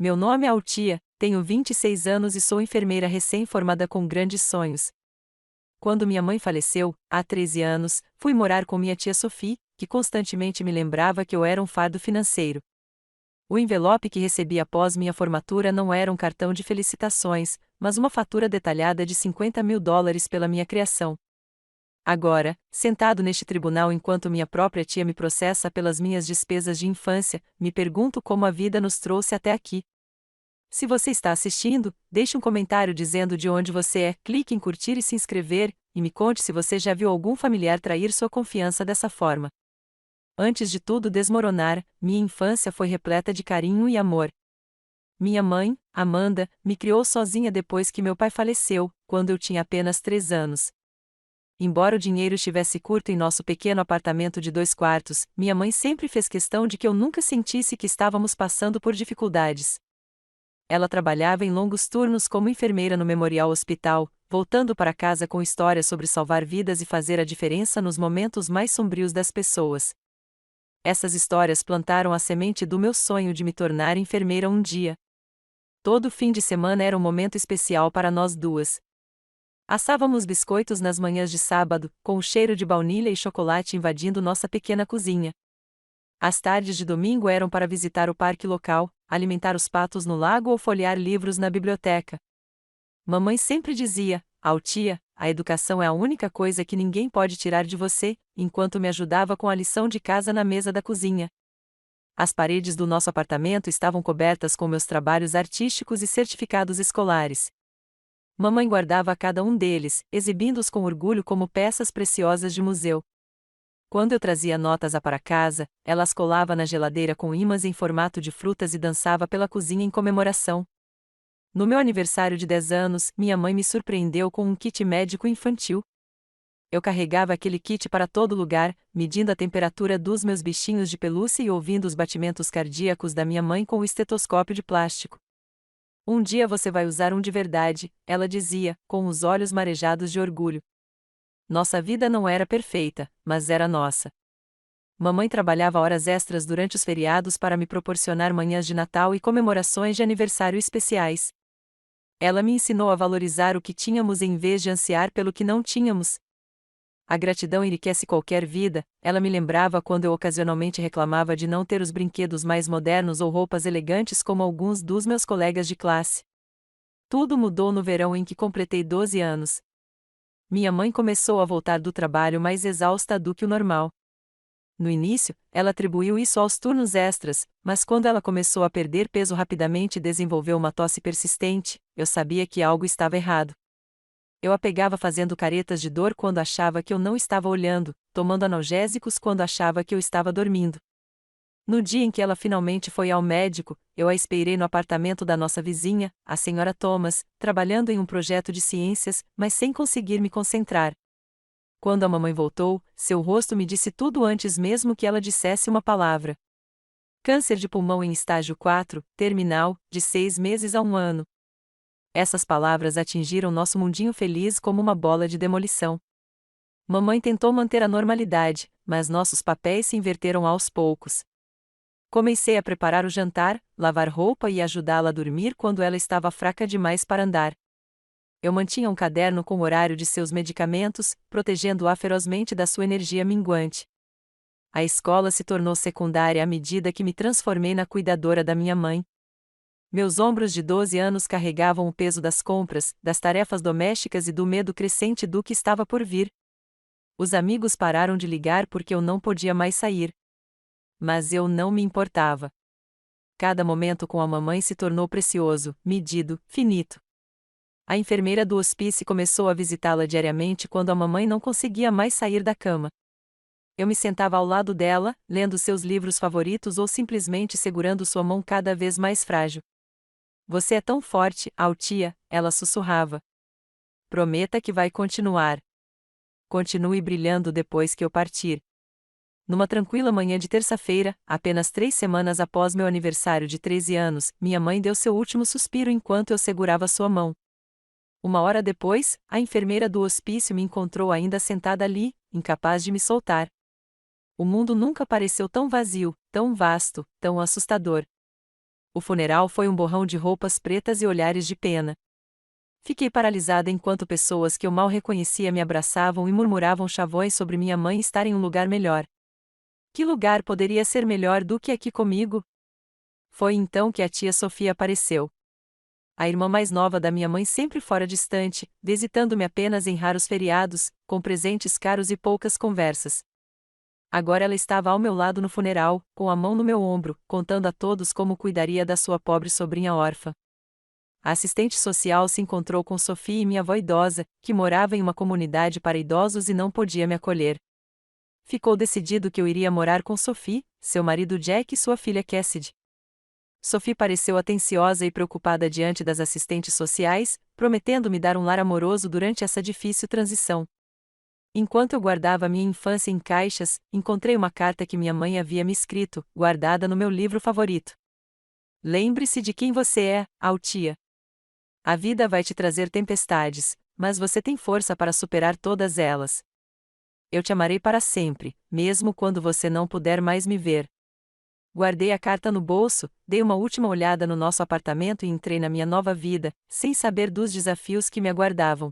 Meu nome é Altia, tenho 26 anos e sou enfermeira recém-formada com grandes sonhos. Quando minha mãe faleceu, há 13 anos, fui morar com minha tia Sophie, que constantemente me lembrava que eu era um fardo financeiro. O envelope que recebi após minha formatura não era um cartão de felicitações, mas uma fatura detalhada de $50.000 pela minha criação. Agora, sentado neste tribunal enquanto minha própria tia me processa pelas minhas despesas de infância, me pergunto como a vida nos trouxe até aqui. Se você está assistindo, deixe um comentário dizendo de onde você é, clique em curtir e se inscrever, e me conte se você já viu algum familiar trair sua confiança dessa forma. Antes de tudo desmoronar, minha infância foi repleta de carinho e amor. Minha mãe, Amanda, me criou sozinha depois que meu pai faleceu, quando eu tinha apenas 3 anos. Embora o dinheiro estivesse curto em nosso pequeno apartamento de 2 quartos, minha mãe sempre fez questão de que eu nunca sentisse que estávamos passando por dificuldades. Ela trabalhava em longos turnos como enfermeira no Memorial Hospital, voltando para casa com histórias sobre salvar vidas e fazer a diferença nos momentos mais sombrios das pessoas. Essas histórias plantaram a semente do meu sonho de me tornar enfermeira um dia. Todo fim de semana era um momento especial para nós duas. Assávamos biscoitos nas manhãs de sábado, com o cheiro de baunilha e chocolate invadindo nossa pequena cozinha. As tardes de domingo eram para visitar o parque local, alimentar os patos no lago ou folhear livros na biblioteca. Mamãe sempre dizia: Altia, a educação é a única coisa que ninguém pode tirar de você, enquanto me ajudava com a lição de casa na mesa da cozinha. As paredes do nosso apartamento estavam cobertas com meus trabalhos artísticos e certificados escolares. Mamãe guardava cada um deles, exibindo-os com orgulho como peças preciosas de museu. Quando eu trazia notas para casa, ela as colava na geladeira com ímãs em formato de frutas e dançava pela cozinha em comemoração. No meu aniversário de 10 anos, minha mãe me surpreendeu com um kit médico infantil. Eu carregava aquele kit para todo lugar, medindo a temperatura dos meus bichinhos de pelúcia e ouvindo os batimentos cardíacos da minha mãe com o estetoscópio de plástico. Um dia você vai usar um de verdade, ela dizia, com os olhos marejados de orgulho. Nossa vida não era perfeita, mas era nossa. Mamãe trabalhava horas extras durante os feriados para me proporcionar manhãs de Natal e comemorações de aniversário especiais. Ela me ensinou a valorizar o que tínhamos em vez de ansiar pelo que não tínhamos. A gratidão enriquece qualquer vida, ela me lembrava quando eu ocasionalmente reclamava de não ter os brinquedos mais modernos ou roupas elegantes como alguns dos meus colegas de classe. Tudo mudou no verão em que completei 12 anos. Minha mãe começou a voltar do trabalho mais exausta do que o normal. No início, ela atribuiu isso aos turnos extras, mas quando ela começou a perder peso rapidamente e desenvolveu uma tosse persistente, eu sabia que algo estava errado. Eu a pegava fazendo caretas de dor quando achava que eu não estava olhando, tomando analgésicos quando achava que eu estava dormindo. No dia em que ela finalmente foi ao médico, eu a esperei no apartamento da nossa vizinha, a senhora Thomas, trabalhando em um projeto de ciências, mas sem conseguir me concentrar. Quando a mamãe voltou, seu rosto me disse tudo antes mesmo que ela dissesse uma palavra. Câncer de pulmão em estágio 4, terminal, de 6 meses a 1 ano. Essas palavras atingiram nosso mundinho feliz como uma bola de demolição. Mamãe tentou manter a normalidade, mas nossos papéis se inverteram aos poucos. Comecei a preparar o jantar, lavar roupa e ajudá-la a dormir quando ela estava fraca demais para andar. Eu mantinha um caderno com o horário de seus medicamentos, protegendo-a ferozmente da sua energia minguante. A escola se tornou secundária à medida que me transformei na cuidadora da minha mãe. Meus ombros de 12 anos carregavam o peso das compras, das tarefas domésticas e do medo crescente do que estava por vir. Os amigos pararam de ligar porque eu não podia mais sair. Mas eu não me importava. Cada momento com a mamãe se tornou precioso, medido, finito. A enfermeira do hospício começou a visitá-la diariamente quando a mamãe não conseguia mais sair da cama. Eu me sentava ao lado dela, lendo seus livros favoritos ou simplesmente segurando sua mão cada vez mais frágil. Você é tão forte, Altia, ela sussurrava. Prometa que vai continuar. Continue brilhando depois que eu partir. Numa tranquila manhã de terça-feira, apenas 3 semanas após meu aniversário de 13 anos, minha mãe deu seu último suspiro enquanto eu segurava sua mão. 1 hora depois, a enfermeira do hospício me encontrou ainda sentada ali, incapaz de me soltar. O mundo nunca pareceu tão vazio, tão vasto, tão assustador. O funeral foi um borrão de roupas pretas e olhares de pena. Fiquei paralisada enquanto pessoas que eu mal reconhecia me abraçavam e murmuravam chavões sobre minha mãe estar em um lugar melhor. Que lugar poderia ser melhor do que aqui comigo? Foi então que a tia Sofia apareceu. A irmã mais nova da minha mãe sempre fora distante, visitando-me apenas em raros feriados, com presentes caros e poucas conversas. Agora ela estava ao meu lado no funeral, com a mão no meu ombro, contando a todos como cuidaria da sua pobre sobrinha órfã. A assistente social se encontrou com Sophie e minha avó idosa, que morava em uma comunidade para idosos e não podia me acolher. Ficou decidido que eu iria morar com Sophie, seu marido Jack e sua filha Cassidy. Sophie pareceu atenciosa e preocupada diante das assistentes sociais, prometendo me dar um lar amoroso durante essa difícil transição. Enquanto eu guardava minha infância em caixas, encontrei uma carta que minha mãe havia me escrito, guardada no meu livro favorito. Lembre-se de quem você é, Altia. A vida vai te trazer tempestades, mas você tem força para superar todas elas. Eu te amarei para sempre, mesmo quando você não puder mais me ver. Guardei a carta no bolso, dei uma última olhada no nosso apartamento e entrei na minha nova vida, sem saber dos desafios que me aguardavam.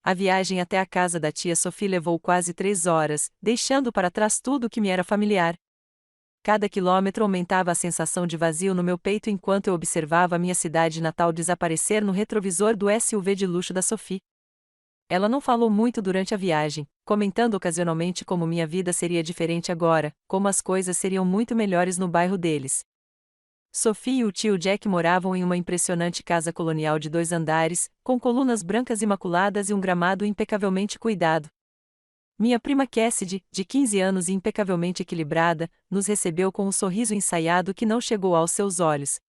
A viagem até a casa da tia Sophie levou quase 3 horas, deixando para trás tudo o que me era familiar. Cada quilômetro aumentava a sensação de vazio no meu peito enquanto eu observava a minha cidade natal desaparecer no retrovisor do SUV de luxo da Sophie. Ela não falou muito durante a viagem, comentando ocasionalmente como minha vida seria diferente agora, como as coisas seriam muito melhores no bairro deles. Sophie e o tio Jack moravam em uma impressionante casa colonial de 2 andares, com colunas brancas imaculadas e um gramado impecavelmente cuidado. Minha prima Cassidy, de 15 anos e impecavelmente equilibrada, nos recebeu com um sorriso ensaiado que não chegou aos seus olhos.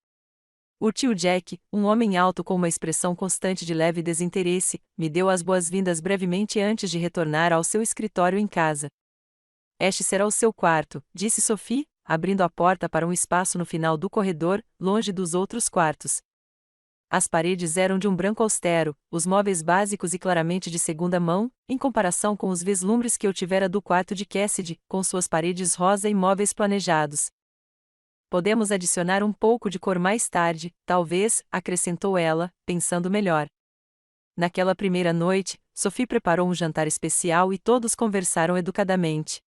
O tio Jack, um homem alto com uma expressão constante de leve desinteresse, me deu as boas-vindas brevemente antes de retornar ao seu escritório em casa. Este será o seu quarto, disse Sophie, abrindo a porta para um espaço no final do corredor, longe dos outros quartos. As paredes eram de um branco austero, os móveis básicos e claramente de segunda mão, em comparação com os vislumbres que eu tivera do quarto de Cassidy, com suas paredes rosa e móveis planejados. Podemos adicionar um pouco de cor mais tarde, talvez, acrescentou ela, pensando melhor. Naquela primeira noite, Sophie preparou um jantar especial e todos conversaram educadamente.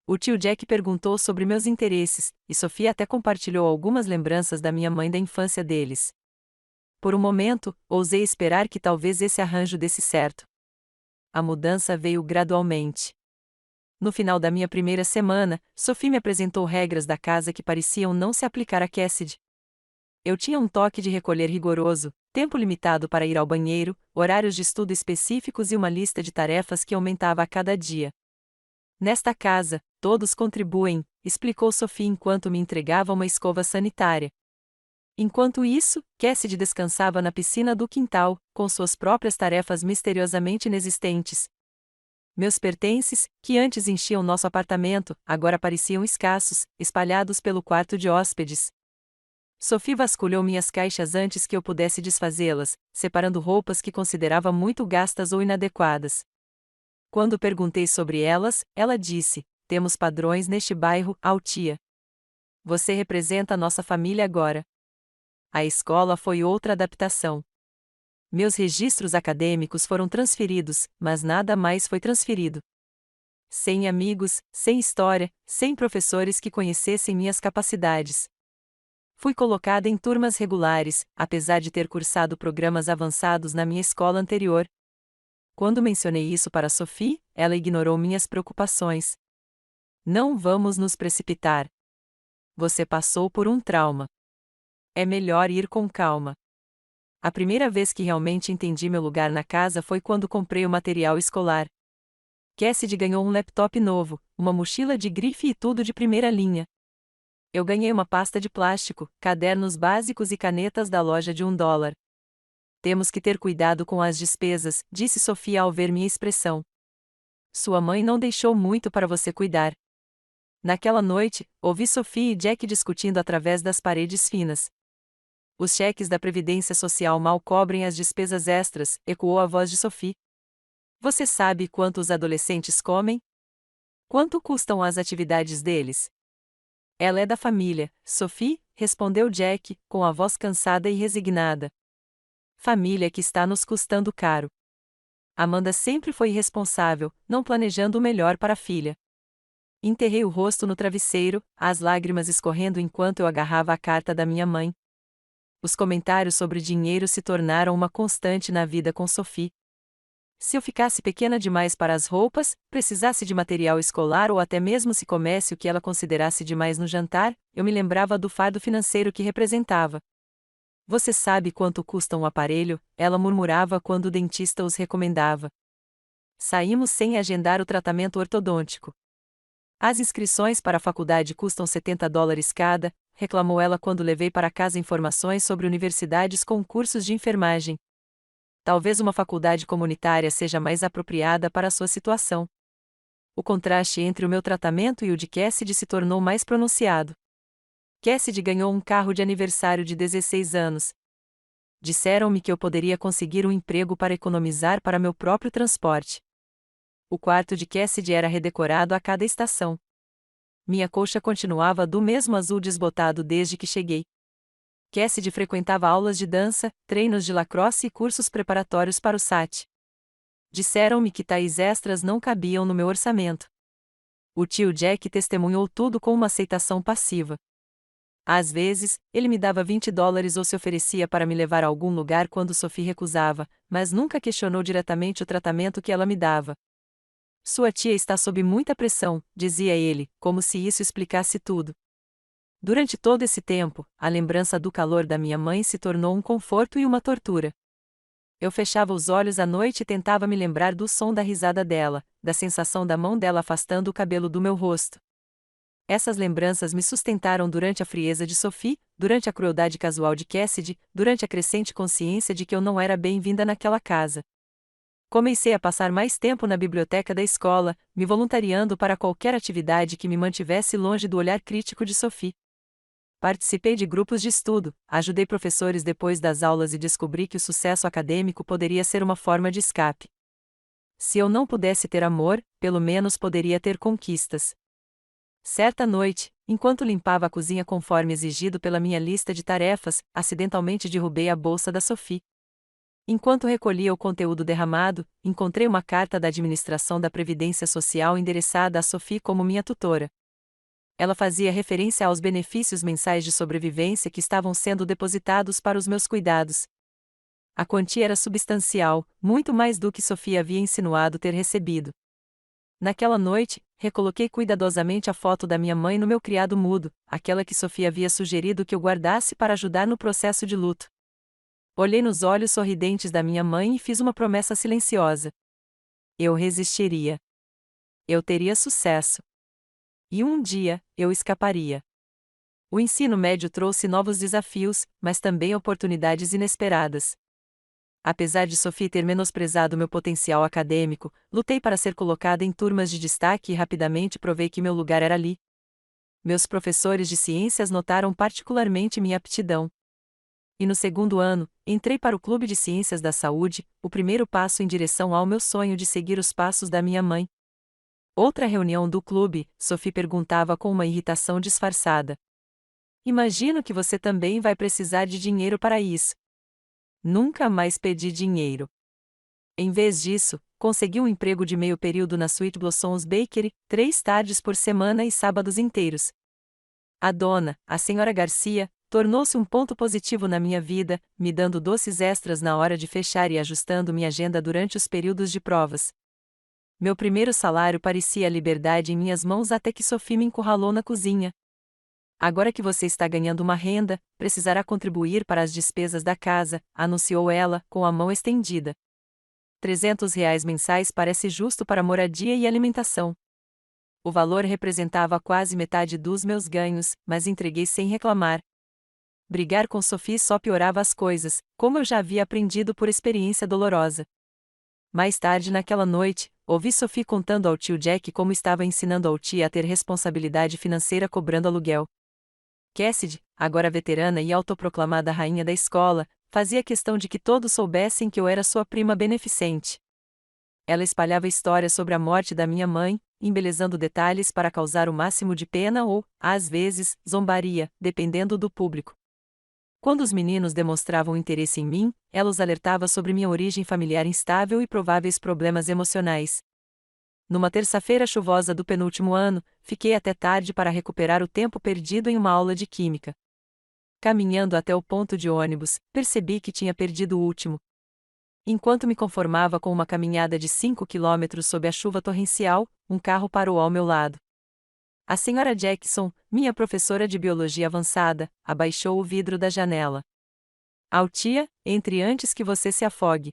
O tio Jack perguntou sobre meus interesses, e Sophie até compartilhou algumas lembranças da minha mãe da infância deles. Por um momento, ousei esperar que talvez esse arranjo desse certo. A mudança veio gradualmente. No final da minha primeira semana, Sophie me apresentou regras da casa que pareciam não se aplicar a Cassidy. Eu tinha um toque de recolher rigoroso, tempo limitado para ir ao banheiro, horários de estudo específicos e uma lista de tarefas que aumentava a cada dia. Nesta casa, todos contribuem, explicou Sophie enquanto me entregava uma escova sanitária. Enquanto isso, Cassidy descansava na piscina do quintal, com suas próprias tarefas misteriosamente inexistentes. Meus pertences, que antes enchiam nosso apartamento, agora pareciam escassos, espalhados pelo quarto de hóspedes. Sophie vasculhou minhas caixas antes que eu pudesse desfazê-las, separando roupas que considerava muito gastas ou inadequadas. Quando perguntei sobre elas, ela disse: temos padrões neste bairro, Altia. Você representa a nossa família agora. A escola foi outra adaptação. Meus registros acadêmicos foram transferidos, mas nada mais foi transferido. Sem amigos, sem história, sem professores que conhecessem minhas capacidades. Fui colocada em turmas regulares, apesar de ter cursado programas avançados na minha escola anterior. Quando mencionei isso para Sophie, ela ignorou minhas preocupações. Não vamos nos precipitar. Você passou por um trauma. É melhor ir com calma. A primeira vez que realmente entendi meu lugar na casa foi quando comprei o material escolar. Cassidy ganhou um laptop novo, uma mochila de grife e tudo de primeira linha. Eu ganhei uma pasta de plástico, cadernos básicos e canetas da loja de $1. Temos que ter cuidado com as despesas, disse Sofia ao ver minha expressão. Sua mãe não deixou muito para você cuidar. Naquela noite, ouvi Sophie e Jack discutindo através das paredes finas. Os cheques da Previdência Social mal cobrem as despesas extras, ecoou a voz de Sophie. Você sabe quanto os adolescentes comem? Quanto custam as atividades deles? Ela é da família, Sophie, respondeu Jack, com a voz cansada e resignada. Família que está nos custando caro. Amanda sempre foi irresponsável, não planejando o melhor para a filha. Enterrei o rosto no travesseiro, as lágrimas escorrendo enquanto eu agarrava a carta da minha mãe. Os comentários sobre dinheiro se tornaram uma constante na vida com Sophie. Se eu ficasse pequena demais para as roupas, precisasse de material escolar ou até mesmo se comesse o que ela considerasse demais no jantar, eu me lembrava do fardo financeiro que representava. Você sabe quanto custa um aparelho? Ela murmurava quando o dentista os recomendava. Saímos sem agendar o tratamento ortodôntico. As inscrições para a faculdade custam $70 cada, reclamou ela quando levei para casa informações sobre universidades com cursos de enfermagem. Talvez uma faculdade comunitária seja mais apropriada para a sua situação. O contraste entre o meu tratamento e o de Cassidy se tornou mais pronunciado. Cassidy ganhou um carro de aniversário de 16 anos. Disseram-me que eu poderia conseguir um emprego para economizar para meu próprio transporte. O quarto de Cassidy era redecorado a cada estação. Minha colcha continuava do mesmo azul desbotado desde que cheguei. Cassidy frequentava aulas de dança, treinos de lacrosse e cursos preparatórios para o SAT. Disseram-me que tais extras não cabiam no meu orçamento. O tio Jack testemunhou tudo com uma aceitação passiva. Às vezes, ele me dava $20 ou se oferecia para me levar a algum lugar quando Sophie recusava, mas nunca questionou diretamente o tratamento que ela me dava. Sua tia está sob muita pressão, dizia ele, como se isso explicasse tudo. Durante todo esse tempo, a lembrança do calor da minha mãe se tornou um conforto e uma tortura. Eu fechava os olhos à noite e tentava me lembrar do som da risada dela, da sensação da mão dela afastando o cabelo do meu rosto. Essas lembranças me sustentaram durante a frieza de Sophie, durante a crueldade casual de Cassidy, durante a crescente consciência de que eu não era bem-vinda naquela casa. Comecei a passar mais tempo na biblioteca da escola, me voluntariando para qualquer atividade que me mantivesse longe do olhar crítico de Sophie. Participei de grupos de estudo, ajudei professores depois das aulas e descobri que o sucesso acadêmico poderia ser uma forma de escape. Se eu não pudesse ter amor, pelo menos poderia ter conquistas. Certa noite, enquanto limpava a cozinha conforme exigido pela minha lista de tarefas, acidentalmente derrubei a bolsa da Sophie. Enquanto recolhia o conteúdo derramado, encontrei uma carta da administração da Previdência Social endereçada a Sophie como minha tutora. Ela fazia referência aos benefícios mensais de sobrevivência que estavam sendo depositados para os meus cuidados. A quantia era substancial, muito mais do que Sophie havia insinuado ter recebido. Naquela noite, recoloquei cuidadosamente a foto da minha mãe no meu criado mudo, aquela que Sophie havia sugerido que eu guardasse para ajudar no processo de luto. Olhei nos olhos sorridentes da minha mãe e fiz uma promessa silenciosa. Eu resistiria. Eu teria sucesso. E um dia, eu escaparia. O ensino médio trouxe novos desafios, mas também oportunidades inesperadas. Apesar de Sophie ter menosprezado meu potencial acadêmico, lutei para ser colocada em turmas de destaque e rapidamente provei que meu lugar era ali. Meus professores de ciências notaram particularmente minha aptidão. E no segundo ano, entrei para o Clube de Ciências da Saúde, o primeiro passo em direção ao meu sonho de seguir os passos da minha mãe. Outra reunião do clube, Sophie perguntava com uma irritação disfarçada. Imagino que você também vai precisar de dinheiro para isso. Nunca mais pedi dinheiro. Em vez disso, consegui um emprego de meio período na Sweet Blossoms Bakery, 3 tardes por semana e sábados inteiros. A senhora Garcia, tornou-se um ponto positivo na minha vida, me dando doces extras na hora de fechar e ajustando minha agenda durante os períodos de provas. Meu primeiro salário parecia a liberdade em minhas mãos até que Sophie me encurralou na cozinha. Agora que você está ganhando uma renda, precisará contribuir para as despesas da casa, anunciou ela, com a mão estendida. R$ 300 mensais parece justo para moradia e alimentação. O valor representava quase metade dos meus ganhos, mas entreguei sem reclamar. Brigar com Sophie só piorava as coisas, como eu já havia aprendido por experiência dolorosa. Mais tarde naquela noite, ouvi Sophie contando ao tio Jack como estava ensinando ao tio a ter responsabilidade financeira cobrando aluguel. Cassidy, agora veterana e autoproclamada rainha da escola, fazia questão de que todos soubessem que eu era sua prima beneficente. Ela espalhava histórias sobre a morte da minha mãe, embelezando detalhes para causar o máximo de pena ou, às vezes, zombaria, dependendo do público. Quando os meninos demonstravam interesse em mim, ela os alertava sobre minha origem familiar instável e prováveis problemas emocionais. Numa terça-feira chuvosa do penúltimo ano, fiquei até tarde para recuperar o tempo perdido em uma aula de química. Caminhando até o ponto de ônibus, percebi que tinha perdido o último. Enquanto me conformava com uma caminhada de 5 quilômetros sob a chuva torrencial, um carro parou ao meu lado. A senhora Jackson, minha professora de biologia avançada, abaixou o vidro da janela. Tia, entre antes que você se afogue.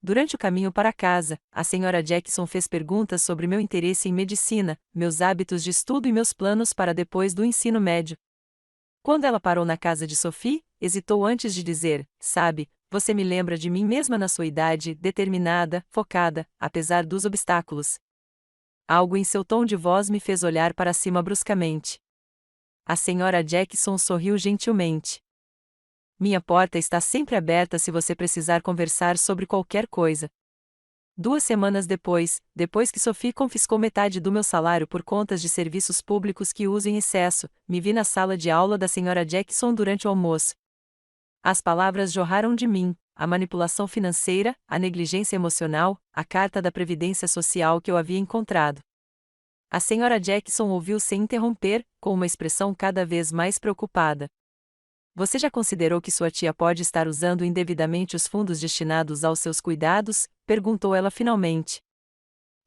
Durante o caminho para casa, a senhora Jackson fez perguntas sobre meu interesse em medicina, meus hábitos de estudo e meus planos para depois do ensino médio. Quando ela parou na casa de Sophie, hesitou antes de dizer: sabe, você me lembra de mim mesma na sua idade, determinada, focada, apesar dos obstáculos. Algo em seu tom de voz me fez olhar para cima bruscamente. A senhora Jackson sorriu gentilmente. Minha porta está sempre aberta se você precisar conversar sobre qualquer coisa. 2 semanas depois que Sophie confiscou metade do meu salário por contas de serviços públicos que uso em excesso, me vi na sala de aula da senhora Jackson durante o almoço. As palavras jorraram de mim: a manipulação financeira, a negligência emocional, a carta da Previdência Social que eu havia encontrado. A senhora Jackson ouviu sem interromper, com uma expressão cada vez mais preocupada. Você já considerou que sua tia pode estar usando indevidamente os fundos destinados aos seus cuidados? Perguntou ela finalmente.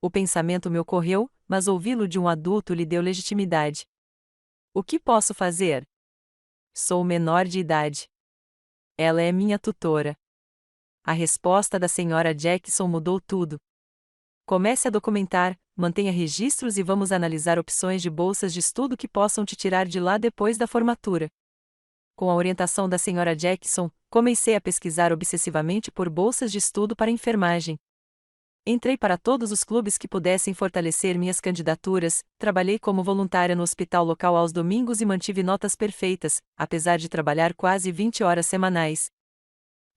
O pensamento me ocorreu, mas ouvi-lo de um adulto lhe deu legitimidade. O que posso fazer? Sou menor de idade. Ela é minha tutora. A resposta da senhora Jackson mudou tudo. Comece a documentar, mantenha registros e vamos analisar opções de bolsas de estudo que possam te tirar de lá depois da formatura. Com a orientação da senhora Jackson, comecei a pesquisar obsessivamente por bolsas de estudo para enfermagem. Entrei para todos os clubes que pudessem fortalecer minhas candidaturas, trabalhei como voluntária no hospital local aos domingos e mantive notas perfeitas, apesar de trabalhar quase 20 horas semanais.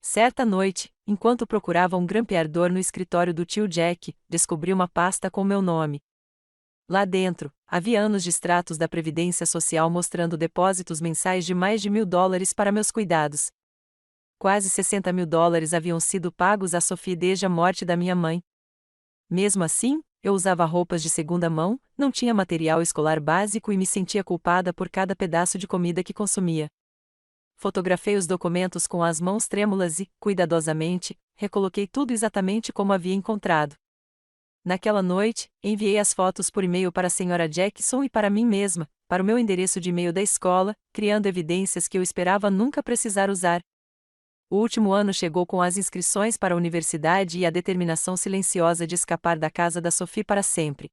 Certa noite, enquanto procurava um grampeador no escritório do tio Jack, descobri uma pasta com meu nome. Lá dentro, havia anos de extratos da Previdência Social mostrando depósitos mensais de mais de $1.000 para meus cuidados. Quase $60.000 haviam sido pagos a Sophie desde a morte da minha mãe. Mesmo assim, eu usava roupas de segunda mão, não tinha material escolar básico e me sentia culpada por cada pedaço de comida que consumia. Fotografei os documentos com as mãos trêmulas e, cuidadosamente, recoloquei tudo exatamente como havia encontrado. Naquela noite, enviei as fotos por e-mail para a senhora Jackson e para mim mesma, para o meu endereço de e-mail da escola, criando evidências que eu esperava nunca precisar usar. O último ano chegou com as inscrições para a universidade e a determinação silenciosa de escapar da casa da Sophie para sempre.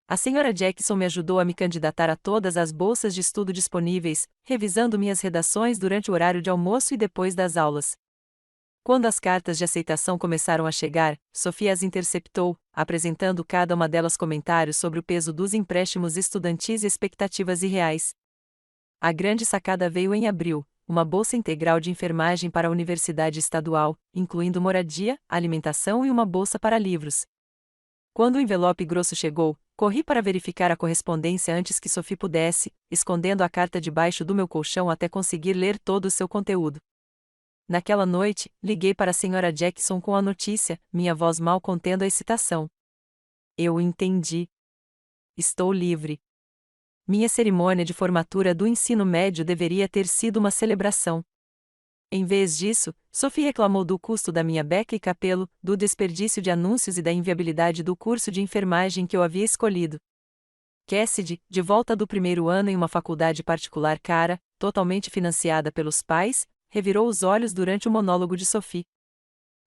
A senhora Jackson me ajudou a me candidatar a todas as bolsas de estudo disponíveis, revisando minhas redações durante o horário de almoço e depois das aulas. Quando as cartas de aceitação começaram a chegar, Sophie as interceptou, apresentando cada uma delas comentários sobre o peso dos empréstimos estudantis e expectativas irreais. A grande sacada veio em abril, uma bolsa integral de enfermagem para a Universidade Estadual, incluindo moradia, alimentação e uma bolsa para livros. Quando o envelope grosso chegou, corri para verificar a correspondência antes que Sophie pudesse, escondendo a carta debaixo do meu colchão até conseguir ler todo o seu conteúdo. Naquela noite, liguei para a senhora Jackson com a notícia, minha voz mal contendo a excitação. Eu entendi. Estou livre. Minha cerimônia de formatura do ensino médio deveria ter sido uma celebração. Em vez disso, Sophie reclamou do custo da minha beca e capelo, do desperdício de anúncios e da inviabilidade do curso de enfermagem que eu havia escolhido. Cassidy, de volta do primeiro ano em uma faculdade particular cara, totalmente financiada pelos pais, revirou os olhos durante o monólogo de Sophie.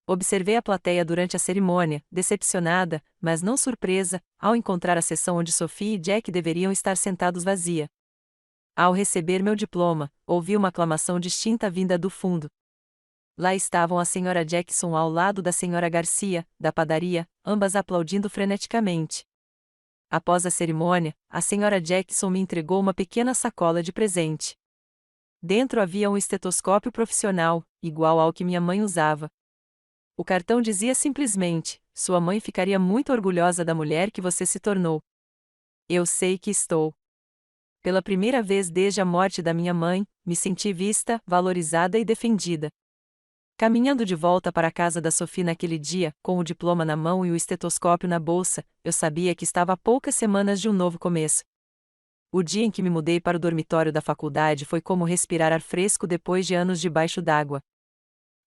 Observei a plateia durante a cerimônia, decepcionada, mas não surpresa, ao encontrar a seção onde Sophie e Jack deveriam estar sentados vazia. Ao receber meu diploma, ouvi uma aclamação distinta vinda do fundo. Lá estavam a senhora Jackson ao lado da senhora Garcia, da padaria, ambas aplaudindo freneticamente. Após a cerimônia, a senhora Jackson me entregou uma pequena sacola de presente. Dentro havia um estetoscópio profissional, igual ao que minha mãe usava. O cartão dizia simplesmente: Sua mãe ficaria muito orgulhosa da mulher que você se tornou. Eu sei que estou. Pela primeira vez desde a morte da minha mãe, me senti vista, valorizada e defendida. Caminhando de volta para a casa da Sophie naquele dia, com o diploma na mão e o estetoscópio na bolsa, eu sabia que estava a poucas semanas de um novo começo. O dia em que me mudei para o dormitório da faculdade foi como respirar ar fresco depois de anos debaixo d'água.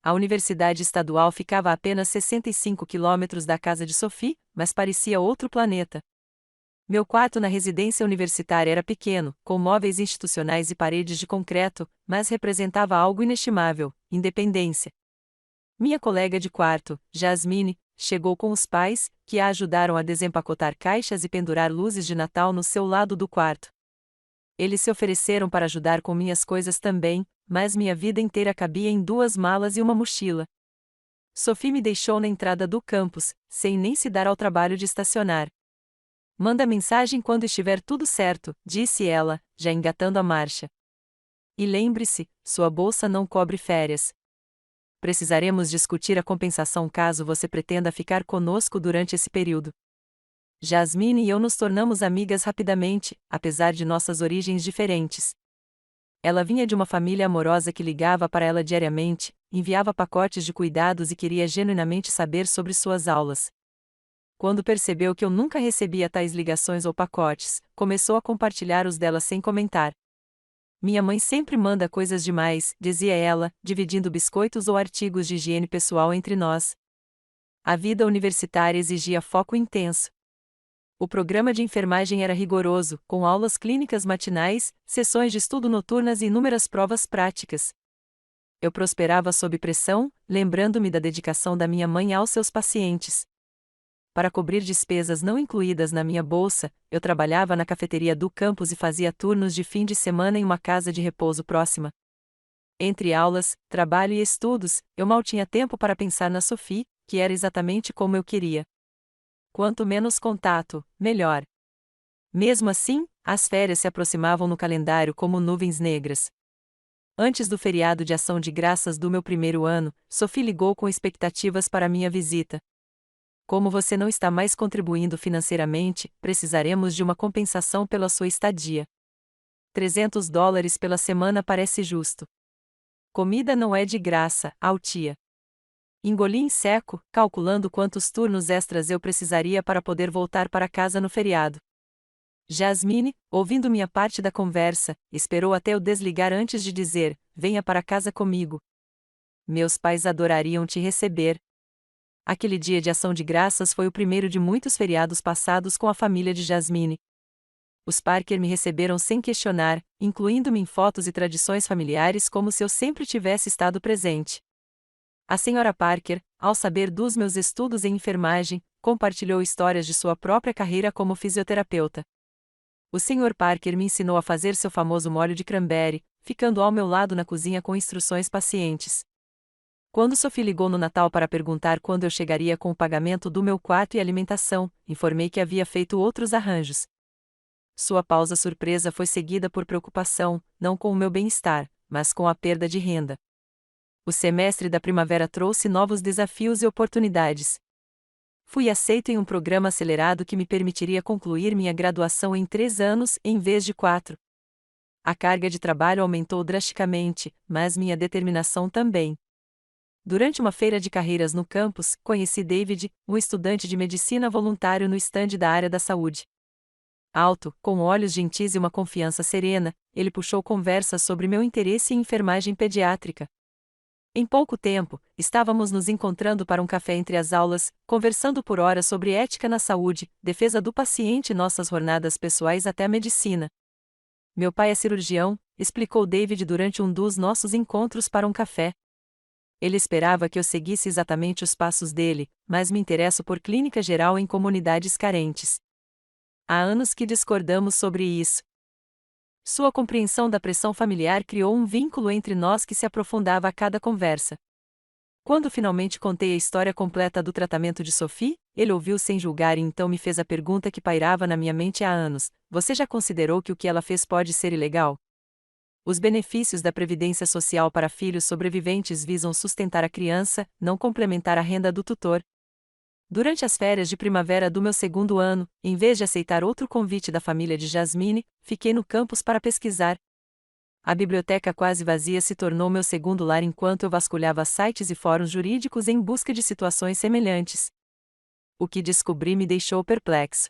A universidade estadual ficava a apenas 65 quilômetros da casa de Sophie, mas parecia outro planeta. Meu quarto na residência universitária era pequeno, com móveis institucionais e paredes de concreto, mas representava algo inestimável: independência. Minha colega de quarto, Jasmine, chegou com os pais, que a ajudaram a desempacotar caixas e pendurar luzes de Natal no seu lado do quarto. Eles se ofereceram para ajudar com minhas coisas também, mas minha vida inteira cabia em 2 malas e uma mochila. Sophie me deixou na entrada do campus, sem nem se dar ao trabalho de estacionar. Manda mensagem quando estiver tudo certo, disse ela, já engatando a marcha. E lembre-se, sua bolsa não cobre férias. Precisaremos discutir a compensação caso você pretenda ficar conosco durante esse período. Jasmine e eu nos tornamos amigas rapidamente, apesar de nossas origens diferentes. Ela vinha de uma família amorosa que ligava para ela diariamente, enviava pacotes de cuidados e queria genuinamente saber sobre suas aulas. Quando percebeu que eu nunca recebia tais ligações ou pacotes, começou a compartilhar os dela sem comentar. Minha mãe sempre manda coisas demais, dizia ela, dividindo biscoitos ou artigos de higiene pessoal entre nós. A vida universitária exigia foco intenso. O programa de enfermagem era rigoroso, com aulas clínicas matinais, sessões de estudo noturnas e inúmeras provas práticas. Eu prosperava sob pressão, lembrando-me da dedicação da minha mãe aos seus pacientes. Para cobrir despesas não incluídas na minha bolsa, eu trabalhava na cafeteria do campus e fazia turnos de fim de semana em uma casa de repouso próxima. Entre aulas, trabalho e estudos, eu mal tinha tempo para pensar na Sophie, que era exatamente como eu queria. Quanto menos contato, melhor. Mesmo assim, as férias se aproximavam no calendário como nuvens negras. Antes do feriado de Ação de Graças do meu primeiro ano, Sophie ligou com expectativas para minha visita. Como você não está mais contribuindo financeiramente, precisaremos de uma compensação pela sua estadia. $300 pela semana parece justo. Comida não é de graça, Altia. Engoli em seco, calculando quantos turnos extras eu precisaria para poder voltar para casa no feriado. Jasmine, ouvindo minha parte da conversa, esperou até eu desligar antes de dizer: venha para casa comigo. Meus pais adorariam te receber. Aquele dia de Ação de Graças foi o primeiro de muitos feriados passados com a família de Jasmine. Os Parker me receberam sem questionar, incluindo-me em fotos e tradições familiares como se eu sempre tivesse estado presente. A senhora Parker, ao saber dos meus estudos em enfermagem, compartilhou histórias de sua própria carreira como fisioterapeuta. O senhor Parker me ensinou a fazer seu famoso molho de cranberry, ficando ao meu lado na cozinha com instruções pacientes. Quando Sophie ligou no Natal para perguntar quando eu chegaria com o pagamento do meu quarto e alimentação, informei que havia feito outros arranjos. Sua pausa surpresa foi seguida por preocupação, não com o meu bem-estar, mas com a perda de renda. O semestre da primavera trouxe novos desafios e oportunidades. Fui aceito em um programa acelerado que me permitiria concluir minha graduação em 3 anos, em vez de 4. A carga de trabalho aumentou drasticamente, mas minha determinação também. Durante uma feira de carreiras no campus, conheci David, um estudante de medicina voluntário no estande da área da saúde. Alto, com olhos gentis e uma confiança serena, ele puxou conversas sobre meu interesse em enfermagem pediátrica. Em pouco tempo, estávamos nos encontrando para um café entre as aulas, conversando por horas sobre ética na saúde, defesa do paciente e nossas jornadas pessoais até a medicina. Meu pai é cirurgião, explicou David durante um dos nossos encontros para um café. Ele esperava que eu seguisse exatamente os passos dele, mas me interesso por clínica geral em comunidades carentes. Há anos que discordamos sobre isso. Sua compreensão da pressão familiar criou um vínculo entre nós que se aprofundava a cada conversa. Quando finalmente contei a história completa do tratamento de Sophie, ele ouviu sem julgar e então me fez a pergunta que pairava na minha mente há anos: você já considerou que o que ela fez pode ser ilegal? Os benefícios da Previdência Social para filhos sobreviventes visam sustentar a criança, não complementar a renda do tutor. Durante as férias de primavera do meu segundo ano, em vez de aceitar outro convite da família de Jasmine, fiquei no campus para pesquisar. A biblioteca quase vazia se tornou meu segundo lar enquanto eu vasculhava sites e fóruns jurídicos em busca de situações semelhantes. O que descobri me deixou perplexo.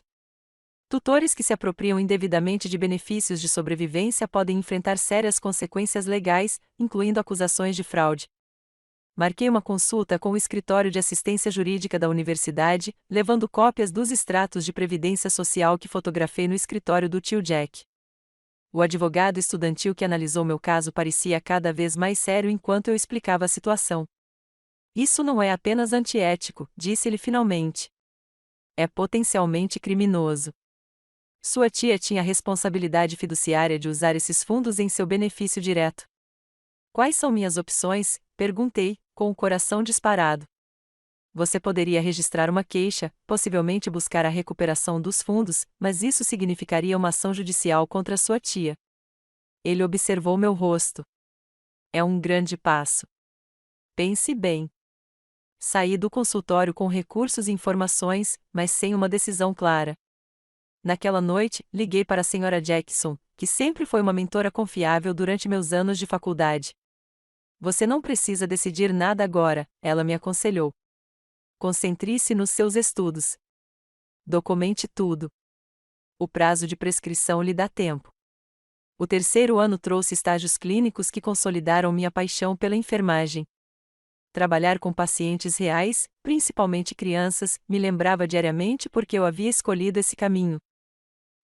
Tutores que se apropriam indevidamente de benefícios de sobrevivência podem enfrentar sérias consequências legais, incluindo acusações de fraude. Marquei uma consulta com o escritório de assistência jurídica da universidade, levando cópias dos extratos de previdência social que fotografei no escritório do tio Jack. O advogado estudantil que analisou meu caso parecia cada vez mais sério enquanto eu explicava a situação. Isso não é apenas antiético, disse ele finalmente. É potencialmente criminoso. Sua tia tinha a responsabilidade fiduciária de usar esses fundos em seu benefício direto. Quais são minhas opções? Perguntei, com o coração disparado. Você poderia registrar uma queixa, possivelmente buscar a recuperação dos fundos, mas isso significaria uma ação judicial contra sua tia. Ele observou meu rosto. É um grande passo. Pense bem. Saí do consultório com recursos e informações, mas sem uma decisão clara. Naquela noite, liguei para a Sra. Jackson, que sempre foi uma mentora confiável durante meus anos de faculdade. Você não precisa decidir nada agora, ela me aconselhou. Concentre-se nos seus estudos. Documente tudo. O prazo de prescrição lhe dá tempo. O terceiro ano trouxe estágios clínicos que consolidaram minha paixão pela enfermagem. Trabalhar com pacientes reais, principalmente crianças, me lembrava diariamente porque eu havia escolhido esse caminho.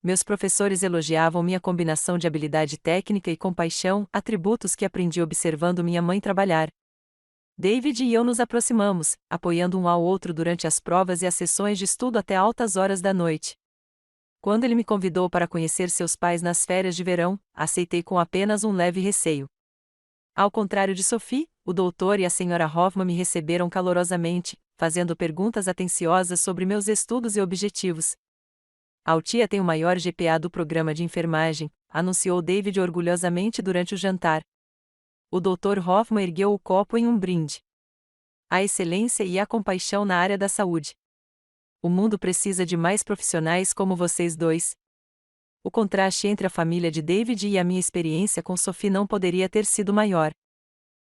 Meus professores elogiavam minha combinação de habilidade técnica e compaixão, atributos que aprendi observando minha mãe trabalhar. David e eu nos aproximamos, apoiando um ao outro durante as provas e as sessões de estudo até altas horas da noite. Quando ele me convidou para conhecer seus pais nas férias de verão, aceitei com apenas um leve receio. Ao contrário de Sophie, o doutor e a senhora Hoffman me receberam calorosamente, fazendo perguntas atenciosas sobre meus estudos e objetivos. A tia tem o maior GPA do programa de enfermagem, anunciou David orgulhosamente durante o jantar. O Dr. Hoffman ergueu o copo em um brinde. A excelência e a compaixão na área da saúde. O mundo precisa de mais profissionais como vocês dois. O contraste entre a família de David e a minha experiência com Sophie não poderia ter sido maior.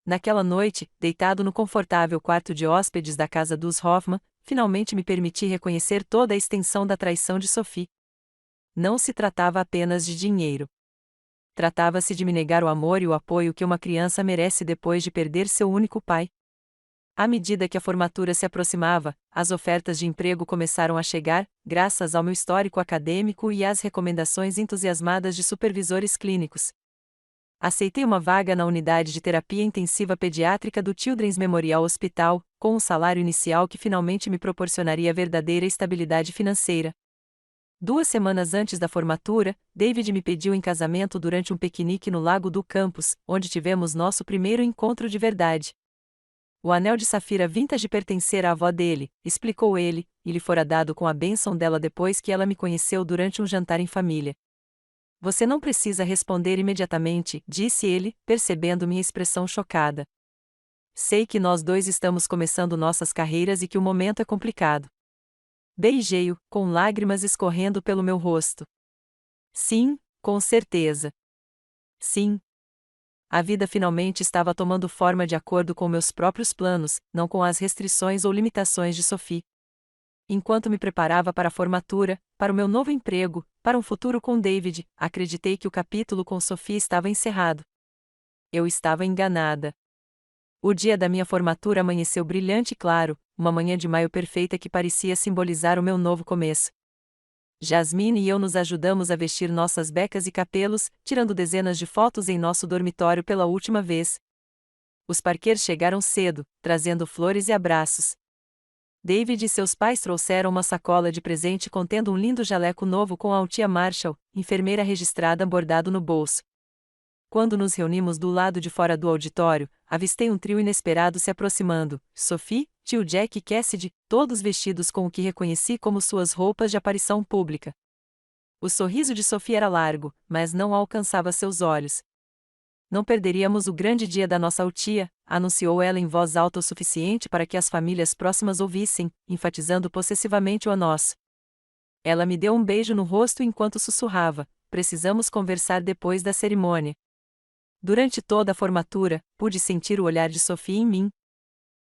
Naquela noite, deitado no confortável quarto de hóspedes da casa dos Hoffman, finalmente me permiti reconhecer toda a extensão da traição de Sophie. Não se tratava apenas de dinheiro. Tratava-se de me negar o amor e o apoio que uma criança merece depois de perder seu único pai. À medida que a formatura se aproximava, as ofertas de emprego começaram a chegar, graças ao meu histórico acadêmico e às recomendações entusiasmadas de supervisores clínicos. Aceitei uma vaga na unidade de terapia intensiva pediátrica do Children's Memorial Hospital, com um salário inicial que finalmente me proporcionaria verdadeira estabilidade financeira. 2 semanas antes da formatura, David me pediu em casamento durante um piquenique no lago do campus, onde tivemos nosso primeiro encontro de verdade. O anel de safira vintage pertencer à avó dele, explicou ele, e lhe fora dado com a bênção dela depois que ela me conheceu durante um jantar em família. Você não precisa responder imediatamente, disse ele, percebendo minha expressão chocada. Sei que nós dois estamos começando nossas carreiras e que o momento é complicado. Beijei-o, com lágrimas escorrendo pelo meu rosto. Sim, com certeza. Sim. A vida finalmente estava tomando forma de acordo com meus próprios planos, não com as restrições ou limitações de Sophie. Enquanto me preparava para a formatura, para o meu novo emprego, para um futuro com David, acreditei que o capítulo com Sophie estava encerrado. Eu estava enganada. O dia da minha formatura amanheceu brilhante e claro, uma manhã de maio perfeita que parecia simbolizar o meu novo começo. Jasmine e eu nos ajudamos a vestir nossas becas e capelos, tirando dezenas de fotos em nosso dormitório pela última vez. Os parqueiros chegaram cedo, trazendo flores e abraços. David e seus pais trouxeram uma sacola de presente contendo um lindo jaleco novo com a tia Marshall, enfermeira registrada bordado no bolso. Quando nos reunimos do lado de fora do auditório, avistei um trio inesperado se aproximando: Sophie, tio Jack e Cassidy, todos vestidos com o que reconheci como suas roupas de aparição pública. O sorriso de Sophie era largo, mas não alcançava seus olhos. Não perderíamos o grande dia da nossa tia, anunciou ela em voz alta o suficiente para que as famílias próximas ouvissem, enfatizando possessivamente o nós. Ela me deu um beijo no rosto enquanto sussurrava: precisamos conversar depois da cerimônia. Durante toda a formatura, pude sentir o olhar de Sophie em mim.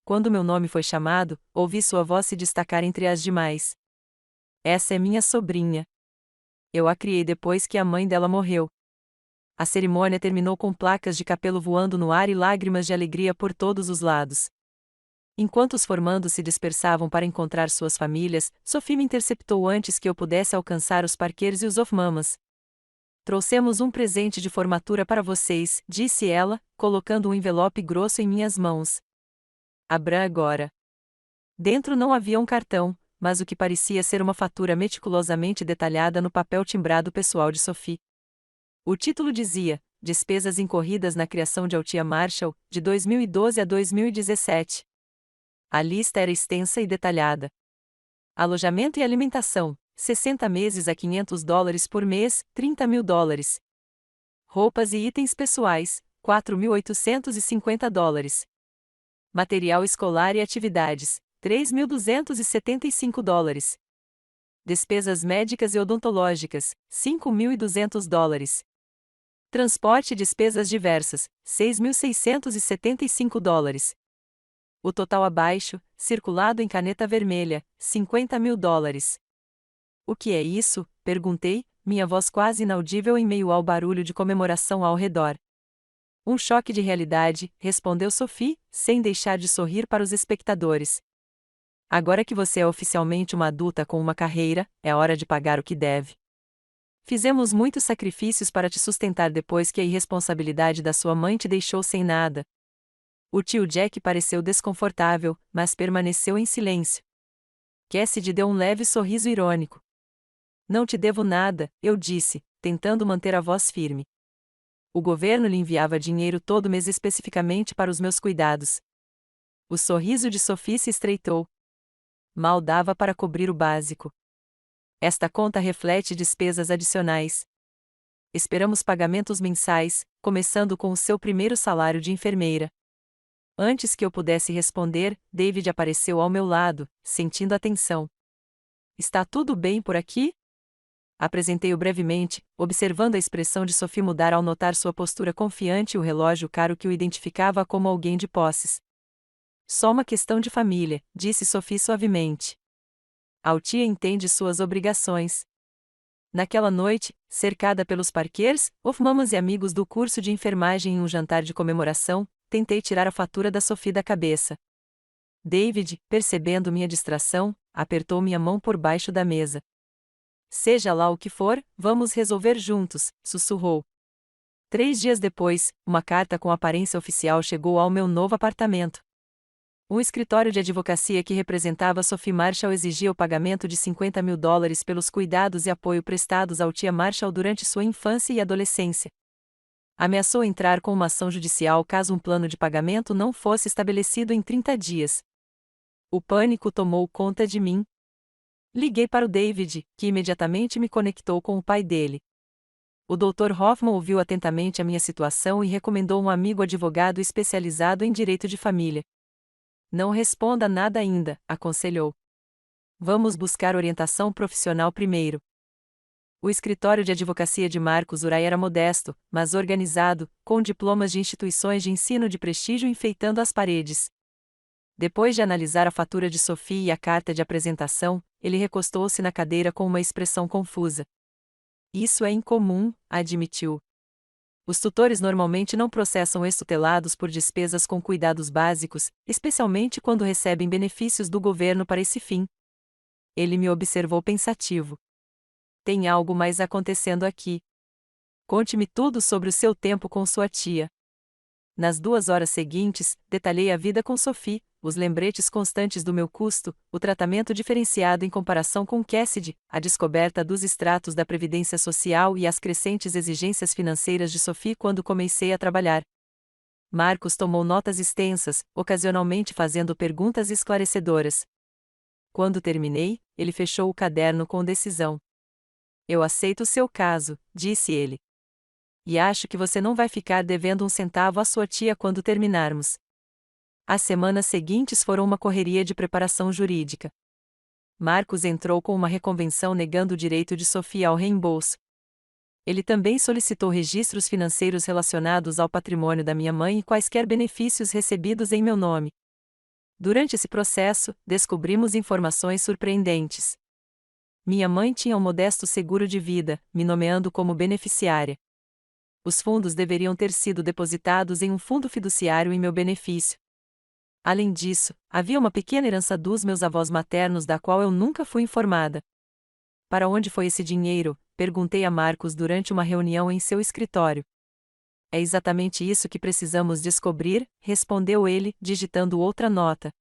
Quando meu nome foi chamado, ouvi sua voz se destacar entre as demais. Essa é minha sobrinha. Eu a criei depois que a mãe dela morreu. A cerimônia terminou com placas de capelo voando no ar e lágrimas de alegria por todos os lados. Enquanto os formandos se dispersavam para encontrar suas famílias, Sophie me interceptou antes que eu pudesse alcançar os parqueiros e os ofmamas. Trouxemos um presente de formatura para vocês, disse ela, colocando um envelope grosso em minhas mãos. Abra agora. Dentro não havia um cartão, mas o que parecia ser uma fatura meticulosamente detalhada no papel timbrado pessoal de Sophie. O título dizia: Despesas incorridas na criação de Altia Marshall, de 2012 a 2017. A lista era extensa e detalhada. Alojamento e alimentação, 60 meses a $500 por mês, $30.000. Roupas e itens pessoais, $4.850. Material escolar e atividades, $3.275. Despesas médicas e odontológicas, $5.200. Transporte e despesas diversas, $6.675. O total abaixo, circulado em caneta vermelha, $50.000. O que é isso? Perguntei, minha voz quase inaudível em meio ao barulho de comemoração ao redor. Um choque de realidade, respondeu Sophie, sem deixar de sorrir para os espectadores. Agora que você é oficialmente uma adulta com uma carreira, é hora de pagar o que deve. Fizemos muitos sacrifícios para te sustentar depois que a irresponsabilidade da sua mãe te deixou sem nada. O tio Jack pareceu desconfortável, mas permaneceu em silêncio. Cassidy deu um leve sorriso irônico. Não te devo nada, eu disse, tentando manter a voz firme. O governo lhe enviava dinheiro todo mês especificamente para os meus cuidados. O sorriso de Sophie se estreitou. Mal dava para cobrir o básico. Esta conta reflete despesas adicionais. Esperamos pagamentos mensais, começando com o seu primeiro salário de enfermeira. Antes que eu pudesse responder, David apareceu ao meu lado, sentindo a tensão. Está tudo bem por aqui? Apresentei-o brevemente, observando a expressão de Sophie mudar ao notar sua postura confiante e o relógio caro que o identificava como alguém de posses. Só uma questão de família, disse Sophie suavemente. Altia entende suas obrigações. Naquela noite, cercada pelos parqueiros, mamas e amigos do curso de enfermagem em um jantar de comemoração, tentei tirar a fatura da Sophie da cabeça. David, percebendo minha distração, apertou minha mão por baixo da mesa. Seja lá o que for, vamos resolver juntos, sussurrou. 3 dias depois, uma carta com aparência oficial chegou ao meu novo apartamento. Um escritório de advocacia que representava Sophie Marshall exigia o pagamento de $50.000 pelos cuidados e apoio prestados ao tia Marshall durante sua infância e adolescência. Ameaçou entrar com uma ação judicial caso um plano de pagamento não fosse estabelecido em 30 dias. O pânico tomou conta de mim. Liguei para o David, que imediatamente me conectou com o pai dele. O Dr. Hoffman ouviu atentamente a minha situação e recomendou um amigo advogado especializado em direito de família. Não responda nada ainda, aconselhou. Vamos buscar orientação profissional primeiro. O escritório de advocacia de Marcos Urai era modesto, mas organizado, com diplomas de instituições de ensino de prestígio enfeitando as paredes. Depois de analisar a fatura de Sophie e a carta de apresentação, ele recostou-se na cadeira com uma expressão confusa. Isso é incomum, admitiu. Os tutores normalmente não processam ex-tutelados por despesas com cuidados básicos, especialmente quando recebem benefícios do governo para esse fim. Ele me observou pensativo. Tem algo mais acontecendo aqui. Conte-me tudo sobre o seu tempo com sua tia. Nas 2 horas seguintes, detalhei a vida com Sophie, os lembretes constantes do meu custo, o tratamento diferenciado em comparação com Cassidy, a descoberta dos extratos da Previdência Social e as crescentes exigências financeiras de Sophie quando comecei a trabalhar. Marcos tomou notas extensas, ocasionalmente fazendo perguntas esclarecedoras. Quando terminei, ele fechou o caderno com decisão. Eu aceito seu caso, disse ele. E acho que você não vai ficar devendo um centavo à sua tia quando terminarmos. As semanas seguintes foram uma correria de preparação jurídica. Marcos entrou com uma reconvenção negando o direito de Sofia ao reembolso. Ele também solicitou registros financeiros relacionados ao patrimônio da minha mãe e quaisquer benefícios recebidos em meu nome. Durante esse processo, descobrimos informações surpreendentes. Minha mãe tinha um modesto seguro de vida, me nomeando como beneficiária. Os fundos deveriam ter sido depositados em um fundo fiduciário em meu benefício. Além disso, havia uma pequena herança dos meus avós maternos da qual eu nunca fui informada. Para onde foi esse dinheiro? Perguntei a Marcos durante uma reunião em seu escritório. É exatamente isso que precisamos descobrir, respondeu ele, digitando outra nota.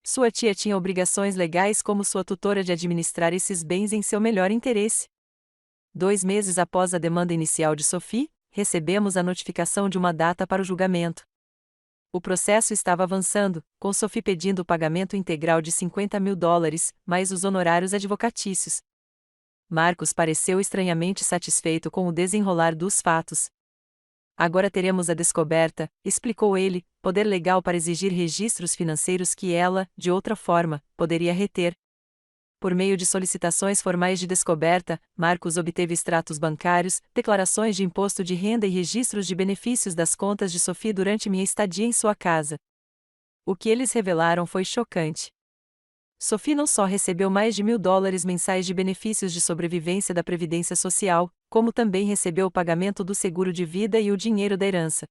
Sua tia tinha obrigações legais como sua tutora de administrar esses bens em seu melhor interesse. 2 meses após a demanda inicial de Sophie, recebemos a notificação de uma data para o julgamento. O processo estava avançando, com Sophie pedindo o pagamento integral de $50.000, mais os honorários advocatícios. Marcos pareceu estranhamente satisfeito com o desenrolar dos fatos. Agora teremos a descoberta, explicou ele, poder legal para exigir registros financeiros que ela, de outra forma, poderia reter. Por meio de solicitações formais de descoberta, Marcos obteve extratos bancários, declarações de imposto de renda e registros de benefícios das contas de Sophie durante minha estadia em sua casa. O que eles revelaram foi chocante. Sophie não só recebeu mais de $1.000 mensais de benefícios de sobrevivência da Previdência Social, como também recebeu o pagamento do seguro de vida e o dinheiro da herança.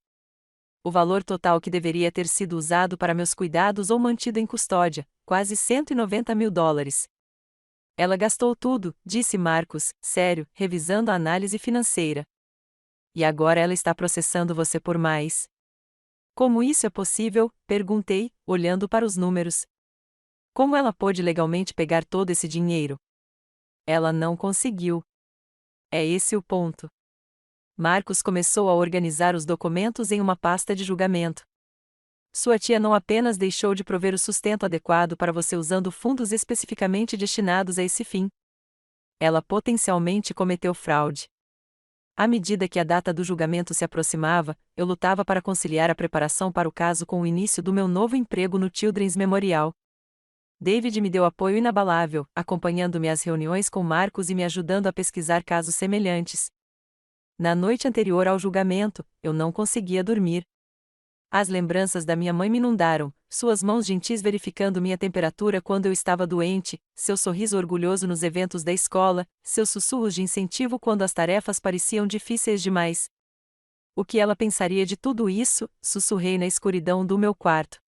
O valor total que deveria ter sido usado para meus cuidados ou mantido em custódia, quase $190.000. Ela gastou tudo, disse Marcos, sério, revisando a análise financeira. E agora ela está processando você por mais. Como isso é possível? Perguntei, olhando para os números. Como ela pôde legalmente pegar todo esse dinheiro? Ela não conseguiu. É esse o ponto. Marcos começou a organizar os documentos em uma pasta de julgamento. Sua tia não apenas deixou de prover o sustento adequado para você usando fundos especificamente destinados a esse fim. Ela potencialmente cometeu fraude. À medida que a data do julgamento se aproximava, eu lutava para conciliar a preparação para o caso com o início do meu novo emprego no Children's Memorial. David me deu apoio inabalável, acompanhando-me às reuniões com Marcos e me ajudando a pesquisar casos semelhantes. Na noite anterior ao julgamento, eu não conseguia dormir. As lembranças da minha mãe me inundaram, suas mãos gentis verificando minha temperatura quando eu estava doente, seu sorriso orgulhoso nos eventos da escola, seus sussurros de incentivo quando as tarefas pareciam difíceis demais. O que ela pensaria de tudo isso? Sussurrei na escuridão do meu quarto.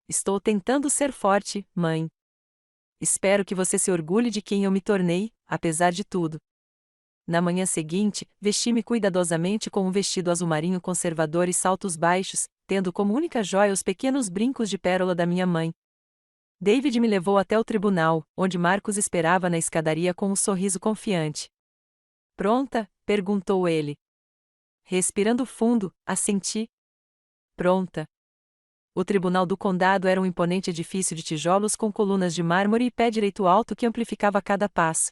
Estou tentando ser forte, mãe. Espero que você se orgulhe de quem eu me tornei, apesar de tudo. Na manhã seguinte, vesti-me cuidadosamente com um vestido azul marinho conservador e saltos baixos, tendo como única joia os pequenos brincos de pérola da minha mãe. David me levou até o tribunal, onde Marcos esperava na escadaria com um sorriso confiante. Pronta? Perguntou ele. Respirando fundo, assenti. Pronta. O Tribunal do Condado era um imponente edifício de tijolos com colunas de mármore e pé direito alto que amplificava cada passo.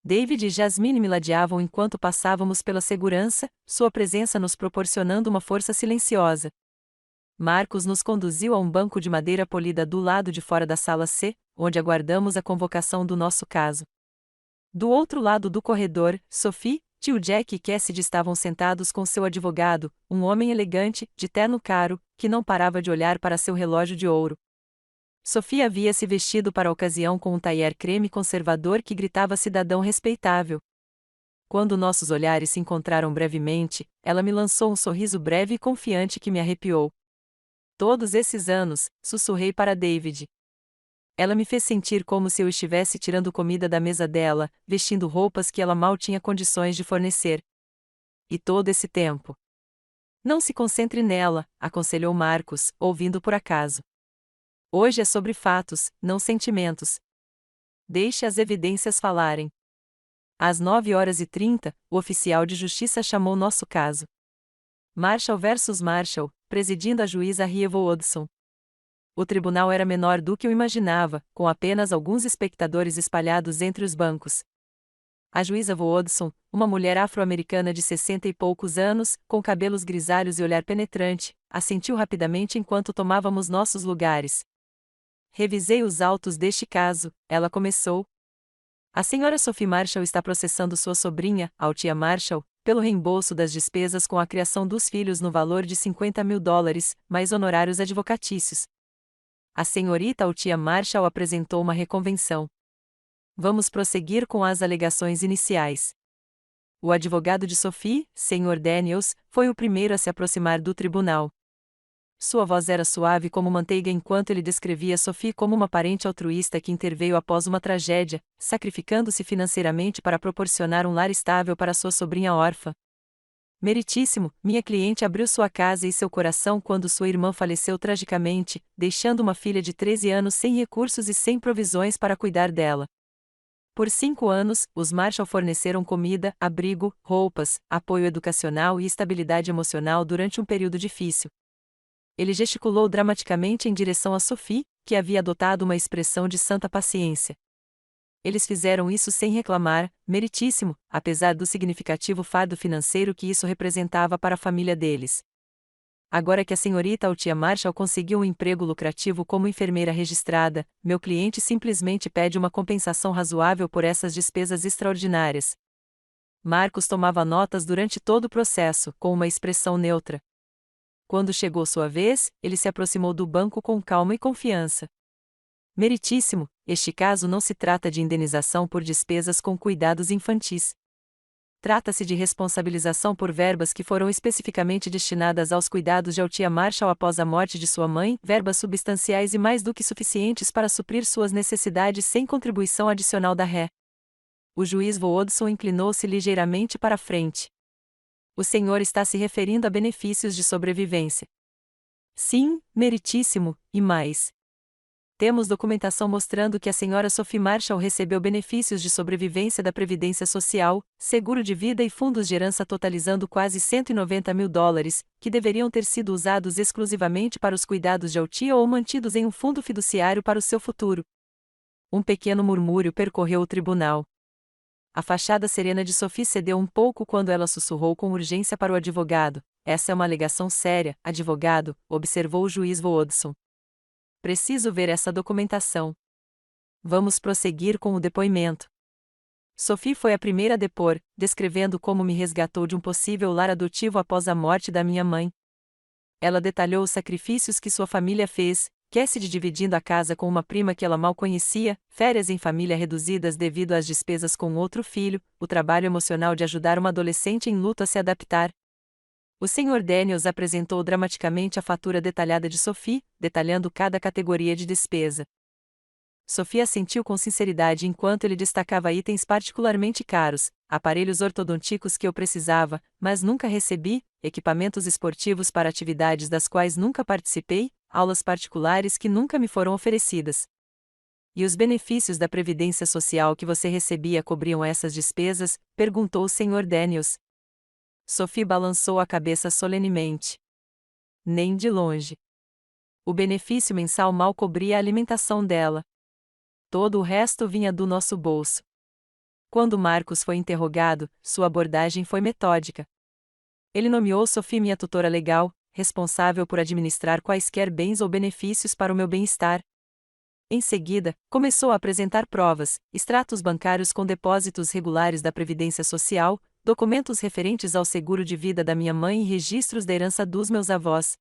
David e Jasmine me ladeavam enquanto passávamos pela segurança, sua presença nos proporcionando uma força silenciosa. Marcos nos conduziu a um banco de madeira polida do lado de fora da sala C, onde aguardamos a convocação do nosso caso. Do outro lado do corredor, Sophie, tio Jack e Cassidy estavam sentados com seu advogado, um homem elegante, de terno caro, que não parava de olhar para seu relógio de ouro. Sophie havia se vestido para a ocasião com um tailleur creme conservador que gritava cidadão respeitável. Quando nossos olhares se encontraram brevemente, ela me lançou um sorriso breve e confiante que me arrepiou. Todos esses anos, sussurrei para David. Ela me fez sentir como se eu estivesse tirando comida da mesa dela, vestindo roupas que ela mal tinha condições de fornecer. E todo esse tempo. Não se concentre nela, aconselhou Marcos, ouvindo por acaso. Hoje é sobre fatos, não sentimentos. Deixe as evidências falarem. Às 9h30, o oficial de justiça chamou nosso caso. Marshall versus Marshall, presidindo a juíza Rievo Odson. O tribunal era menor do que eu imaginava, com apenas alguns espectadores espalhados entre os bancos. A juíza Woodson, uma mulher afro-americana de 60 e poucos anos, com cabelos grisalhos e olhar penetrante, assentiu rapidamente enquanto tomávamos nossos lugares. Revisei os autos deste caso, ela começou. A senhora Sophie Marshall está processando sua sobrinha, Altia Marshall, pelo reembolso das despesas com a criação dos filhos no valor de $50.000, mais honorários advocatícios. A senhorita Altia Marshall apresentou uma reconvenção. Vamos prosseguir com as alegações iniciais. O advogado de Sophie, Sr. Daniels, foi o primeiro a se aproximar do tribunal. Sua voz era suave como manteiga enquanto ele descrevia Sophie como uma parente altruísta que interveio após uma tragédia, sacrificando-se financeiramente para proporcionar um lar estável para sua sobrinha órfã. Meritíssimo, minha cliente abriu sua casa e seu coração quando sua irmã faleceu tragicamente, deixando uma filha de 13 anos sem recursos e sem provisões para cuidar dela. Por 5 anos, os Marshall forneceram comida, abrigo, roupas, apoio educacional e estabilidade emocional durante um período difícil. Ele gesticulou dramaticamente em direção a Sophie, que havia adotado uma expressão de santa paciência. Eles fizeram isso sem reclamar, meritíssimo, apesar do significativo fardo financeiro que isso representava para a família deles. Agora que a senhorita Altia Marshall conseguiu um emprego lucrativo como enfermeira registrada, meu cliente simplesmente pede uma compensação razoável por essas despesas extraordinárias. Marcos tomava notas durante todo o processo, com uma expressão neutra. Quando chegou sua vez, ele se aproximou do banco com calma e confiança. Meritíssimo, este caso não se trata de indenização por despesas com cuidados infantis. Trata-se de responsabilização por verbas que foram especificamente destinadas aos cuidados de Altia Marshall após a morte de sua mãe, verbas substanciais e mais do que suficientes para suprir suas necessidades sem contribuição adicional da ré. O juiz Woodson inclinou-se ligeiramente para a frente. O senhor está se referindo a benefícios de sobrevivência. Sim, meritíssimo, e mais. Temos documentação mostrando que a senhora Sophie Marshall recebeu benefícios de sobrevivência da Previdência Social, seguro de vida e fundos de herança totalizando quase $190.000, que deveriam ter sido usados exclusivamente para os cuidados de Altia ou mantidos em um fundo fiduciário para o seu futuro. Um pequeno murmúrio percorreu o tribunal. A fachada serena de Sophie cedeu um pouco quando ela sussurrou com urgência para o advogado. Essa é uma alegação séria, advogado, observou o juiz Woodson. Preciso ver essa documentação. Vamos prosseguir com o depoimento. Sophie foi a primeira a depor, descrevendo como me resgatou de um possível lar adotivo após a morte da minha mãe. Ela detalhou os sacrifícios que sua família fez, Cassidy dividindo a casa com uma prima que ela mal conhecia, férias em família reduzidas devido às despesas com outro filho, o trabalho emocional de ajudar uma adolescente em luto a se adaptar. O Sr. Daniels apresentou dramaticamente a fatura detalhada de Sophie, detalhando cada categoria de despesa. Sophie assentiu com sinceridade enquanto ele destacava itens particularmente caros, aparelhos ortodônticos que eu precisava, mas nunca recebi, equipamentos esportivos para atividades das quais nunca participei, aulas particulares que nunca me foram oferecidas. E os benefícios da Previdência Social que você recebia cobriam essas despesas? Perguntou o Sr. Daniels. Sophie balançou a cabeça solenemente. Nem de longe. O benefício mensal mal cobria a alimentação dela. Todo o resto vinha do nosso bolso. Quando Marcos foi interrogado, sua abordagem foi metódica. Ele nomeou Sophie minha tutora legal, responsável por administrar quaisquer bens ou benefícios para o meu bem-estar. Em seguida, começou a apresentar provas, extratos bancários com depósitos regulares da Previdência Social, documentos referentes ao seguro de vida da minha mãe e registros da herança dos meus avós.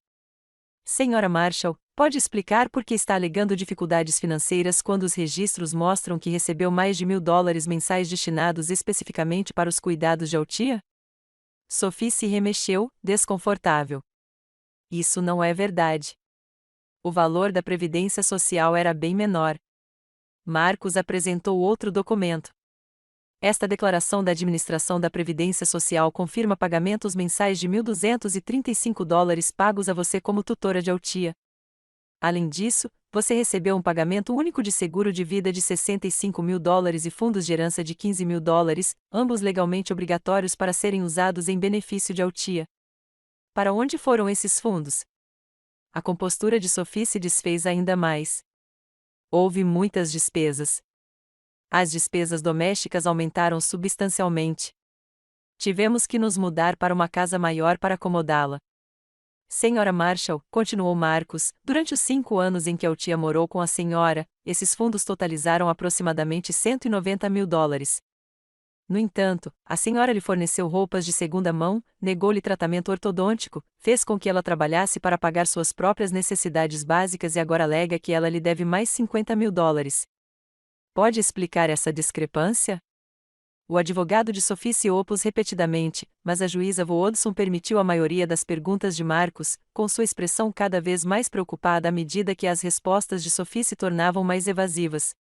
Senhora Marshall, pode explicar por que está alegando dificuldades financeiras quando os registros mostram que recebeu mais de $1.000 mensais destinados especificamente para os cuidados de Altia? Sophie se remexeu, desconfortável. Isso não é verdade. O valor da Previdência Social era bem menor. Marcos apresentou outro documento. Esta declaração da Administração da Previdência Social confirma pagamentos mensais de $1.235 pagos a você como tutora de Altia. Além disso, você recebeu um pagamento único de seguro de vida de $65.000 e fundos de herança de $15.000, ambos legalmente obrigatórios para serem usados em benefício de Altia. Para onde foram esses fundos? A compostura de Sophie se desfez ainda mais. Houve muitas despesas. As despesas domésticas aumentaram substancialmente. Tivemos que nos mudar para uma casa maior para acomodá-la. Senhora Marshall, continuou Marcos, durante os 5 anos em que a tia morou com a senhora, esses fundos totalizaram aproximadamente $190.000. No entanto, a senhora lhe forneceu roupas de segunda mão, negou-lhe tratamento ortodôntico, fez com que ela trabalhasse para pagar suas próprias necessidades básicas e agora alega que ela lhe deve mais $50.000. Pode explicar essa discrepância? O advogado de Sophie se opôs repetidamente, mas a juíza Woodson permitiu a maioria das perguntas de Marcos, com sua expressão cada vez mais preocupada à medida que as respostas de Sophie se tornavam mais evasivas.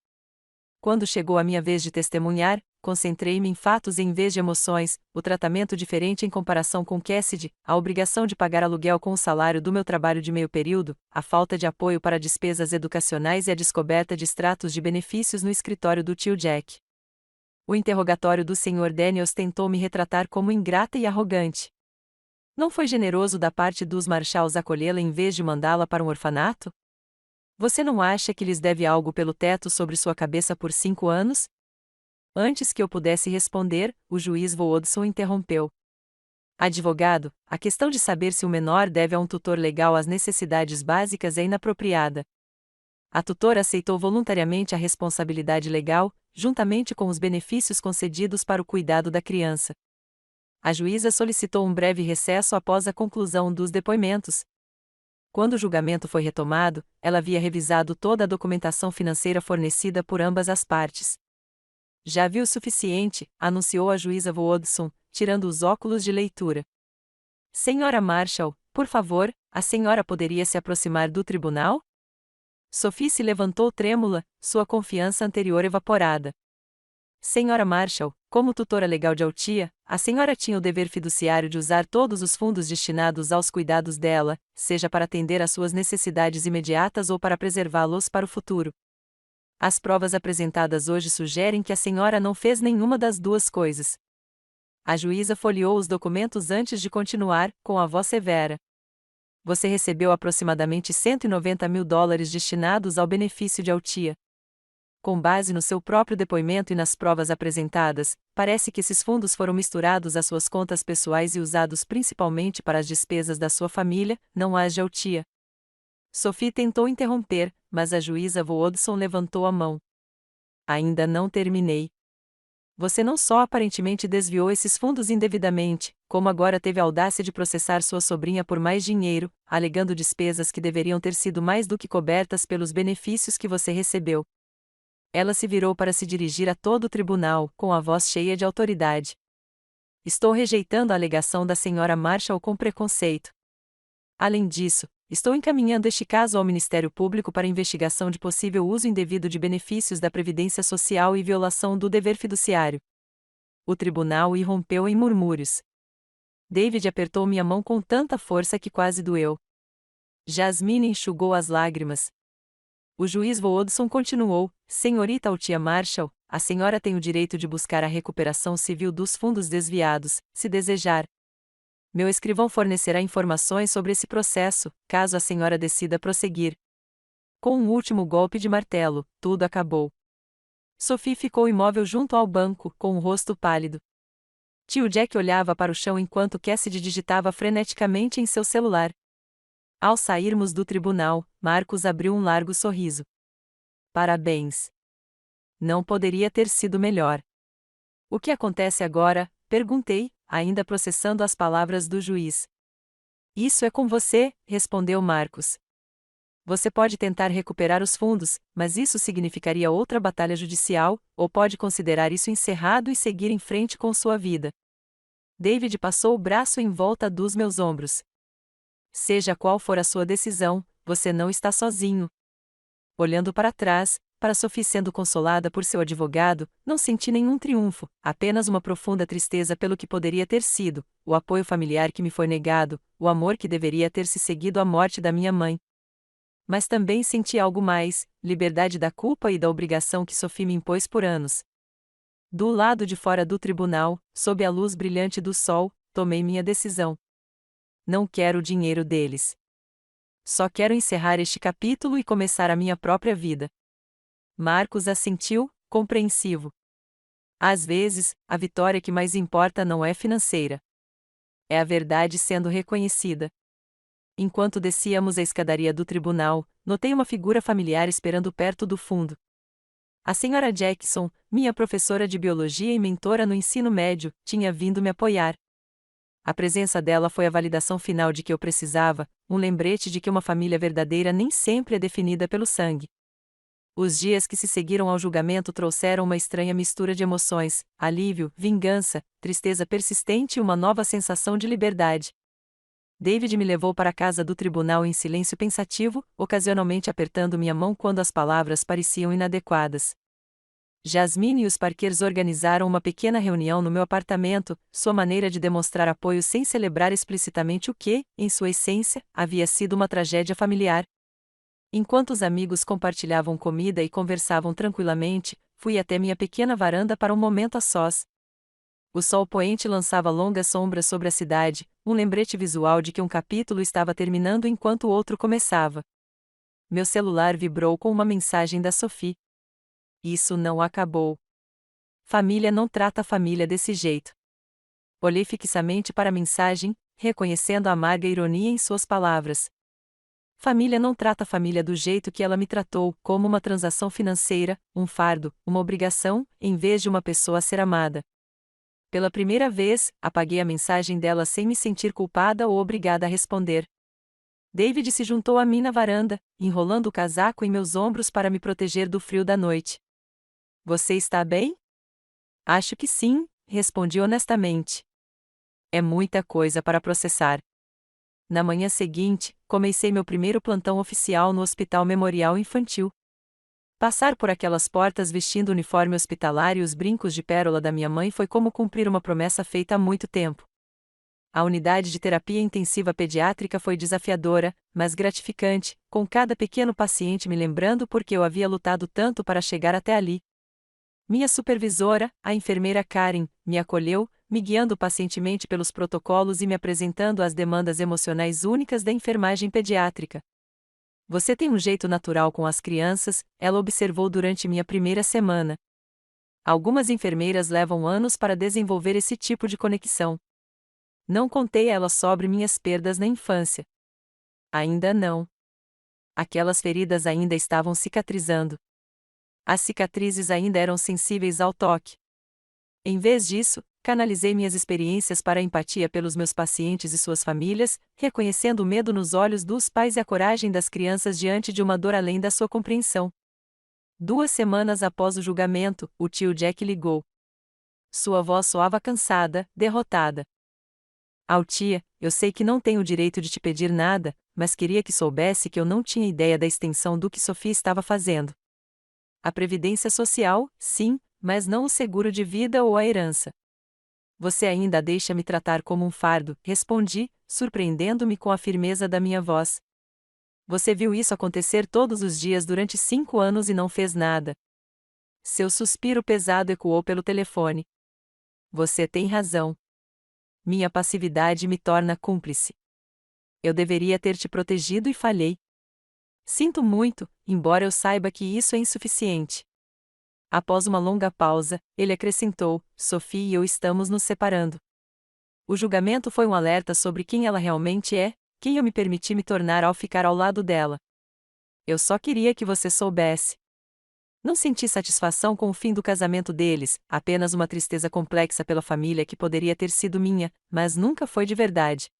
Quando chegou a minha vez de testemunhar, concentrei-me em fatos em vez de emoções, o tratamento diferente em comparação com Cassidy, a obrigação de pagar aluguel com o salário do meu trabalho de meio período, a falta de apoio para despesas educacionais e a descoberta de extratos de benefícios no escritório do tio Jack. O interrogatório do Sr. Daniels tentou me retratar como ingrata e arrogante. Não foi generoso da parte dos Marshalls acolhê-la em vez de mandá-la para um orfanato? Você não acha que lhes deve algo pelo teto sobre sua cabeça por 5 anos? Antes que eu pudesse responder, o juiz Woodson interrompeu. Advogado, a questão de saber se o menor deve a um tutor legal as necessidades básicas é inapropriada. A tutora aceitou voluntariamente a responsabilidade legal, juntamente com os benefícios concedidos para o cuidado da criança. A juíza solicitou um breve recesso após a conclusão dos depoimentos. Quando o julgamento foi retomado, ela havia revisado toda a documentação financeira fornecida por ambas as partes. Já viu o suficiente, anunciou a juíza Woodson, tirando os óculos de leitura. Senhora Marshall, por favor, a senhora poderia se aproximar do tribunal? Sophie se levantou trêmula, sua confiança anterior evaporada. Senhora Marshall, como tutora legal de Altia, a senhora tinha o dever fiduciário de usar todos os fundos destinados aos cuidados dela, seja para atender às suas necessidades imediatas ou para preservá-los para o futuro. As provas apresentadas hoje sugerem que a senhora não fez nenhuma das duas coisas. A juíza folheou os documentos antes de continuar, com a voz severa. Você recebeu aproximadamente $190.000 destinados ao benefício de Altia. Com base no seu próprio depoimento e nas provas apresentadas, parece que esses fundos foram misturados às suas contas pessoais e usados principalmente para as despesas da sua família, não as de Altia. Sophie tentou interromper, mas a juíza Woodson levantou a mão. Ainda não terminei. Você não só aparentemente desviou esses fundos indevidamente, como agora teve a audácia de processar sua sobrinha por mais dinheiro, alegando despesas que deveriam ter sido mais do que cobertas pelos benefícios que você recebeu. Ela se virou para se dirigir a todo o tribunal, com a voz cheia de autoridade. Estou rejeitando a alegação da senhora Marshall com preconceito. Além disso, estou encaminhando este caso ao Ministério Público para investigação de possível uso indevido de benefícios da Previdência Social e violação do dever fiduciário. O tribunal irrompeu em murmúrios. David apertou minha mão com tanta força que quase doeu. Jasmine enxugou as lágrimas. O juiz Woodson continuou: Senhorita Altia Marshall, a senhora tem o direito de buscar a recuperação civil dos fundos desviados, se desejar. Meu escrivão fornecerá informações sobre esse processo, caso a senhora decida prosseguir. Com um último golpe de martelo, tudo acabou. Sophie ficou imóvel junto ao banco, com o rosto pálido. Tio Jack olhava para o chão enquanto Cassidy digitava freneticamente em seu celular. Ao sairmos do tribunal, Marcos abriu um largo sorriso. Parabéns. Não poderia ter sido melhor. O que acontece agora? Perguntei, ainda processando as palavras do juiz. Isso é com você, respondeu Marcos. Você pode tentar recuperar os fundos, mas isso significaria outra batalha judicial, ou pode considerar isso encerrado e seguir em frente com sua vida. David passou o braço em volta dos meus ombros. Seja qual for a sua decisão, você não está sozinho. Olhando para trás, para Sophie sendo consolada por seu advogado, não senti nenhum triunfo, apenas uma profunda tristeza pelo que poderia ter sido, o apoio familiar que me foi negado, o amor que deveria ter se seguido à morte da minha mãe. Mas também senti algo mais, liberdade da culpa e da obrigação que Sophie me impôs por anos. Do lado de fora do tribunal, sob a luz brilhante do sol, tomei minha decisão. Não quero o dinheiro deles. Só quero encerrar este capítulo e começar a minha própria vida. Marcos assentiu, compreensivo. Às vezes, a vitória que mais importa não é financeira. É a verdade sendo reconhecida. Enquanto descíamos a escadaria do tribunal, notei uma figura familiar esperando perto do fundo. A senhora Jackson, minha professora de biologia e mentora no ensino médio, tinha vindo me apoiar. A presença dela foi a validação final de que eu precisava, um lembrete de que uma família verdadeira nem sempre é definida pelo sangue. Os dias que se seguiram ao julgamento trouxeram uma estranha mistura de emoções: alívio, vingança, tristeza persistente e uma nova sensação de liberdade. David me levou para a casa do tribunal em silêncio pensativo, ocasionalmente apertando minha mão quando as palavras pareciam inadequadas. Jasmine e os Parkers organizaram uma pequena reunião no meu apartamento, sua maneira de demonstrar apoio sem celebrar explicitamente o que, em sua essência, havia sido uma tragédia familiar. Enquanto os amigos compartilhavam comida e conversavam tranquilamente, fui até minha pequena varanda para um momento a sós. O sol poente lançava longas sombras sobre a cidade, um lembrete visual de que um capítulo estava terminando enquanto o outro começava. Meu celular vibrou com uma mensagem da Sophie. Isso não acabou. Família não trata a família desse jeito. Olhei fixamente para a mensagem, reconhecendo a amarga ironia em suas palavras. Família não trata a família do jeito que ela me tratou, como uma transação financeira, um fardo, uma obrigação, em vez de uma pessoa a ser amada. Pela primeira vez, apaguei a mensagem dela sem me sentir culpada ou obrigada a responder. David se juntou a mim na varanda, enrolando o casaco em meus ombros para me proteger do frio da noite. Você está bem? Acho que sim, respondi honestamente. É muita coisa para processar. Na manhã seguinte, comecei meu primeiro plantão oficial no Hospital Memorial Infantil. Passar por aquelas portas vestindo o uniforme hospitalar e os brincos de pérola da minha mãe foi como cumprir uma promessa feita há muito tempo. A unidade de terapia intensiva pediátrica foi desafiadora, mas gratificante, com cada pequeno paciente me lembrando por que eu havia lutado tanto para chegar até ali. Minha supervisora, a enfermeira Karen, me acolheu, me guiando pacientemente pelos protocolos e me apresentando as demandas emocionais únicas da enfermagem pediátrica. Você tem um jeito natural com as crianças, ela observou durante minha primeira semana. Algumas enfermeiras levam anos para desenvolver esse tipo de conexão. Não contei a ela sobre minhas perdas na infância. Ainda não. Aquelas feridas ainda estavam cicatrizando. As cicatrizes ainda eram sensíveis ao toque. Em vez disso, canalizei minhas experiências para a empatia pelos meus pacientes e suas famílias, reconhecendo o medo nos olhos dos pais e a coragem das crianças diante de uma dor além da sua compreensão. 2 semanas após o julgamento, o tio Jack ligou. Sua voz soava cansada, derrotada. Tia, eu sei que não tenho o direito de te pedir nada, mas queria que soubesse que eu não tinha ideia da extensão do que Sophie estava fazendo. A previdência social, sim, mas não o seguro de vida ou a herança. Você ainda deixa me tratar como um fardo, respondi, surpreendendo-me com a firmeza da minha voz. Você viu isso acontecer todos os dias durante 5 anos e não fez nada. Seu suspiro pesado ecoou pelo telefone. Você tem razão. Minha passividade me torna cúmplice. Eu deveria ter te protegido e falhei. Sinto muito, embora eu saiba que isso é insuficiente. Após uma longa pausa, ele acrescentou: Sophie e eu estamos nos separando. O julgamento foi um alerta sobre quem ela realmente é, quem eu me permiti me tornar ao ficar ao lado dela. Eu só queria que você soubesse. Não senti satisfação com o fim do casamento deles, apenas uma tristeza complexa pela família que poderia ter sido minha, mas nunca foi de verdade.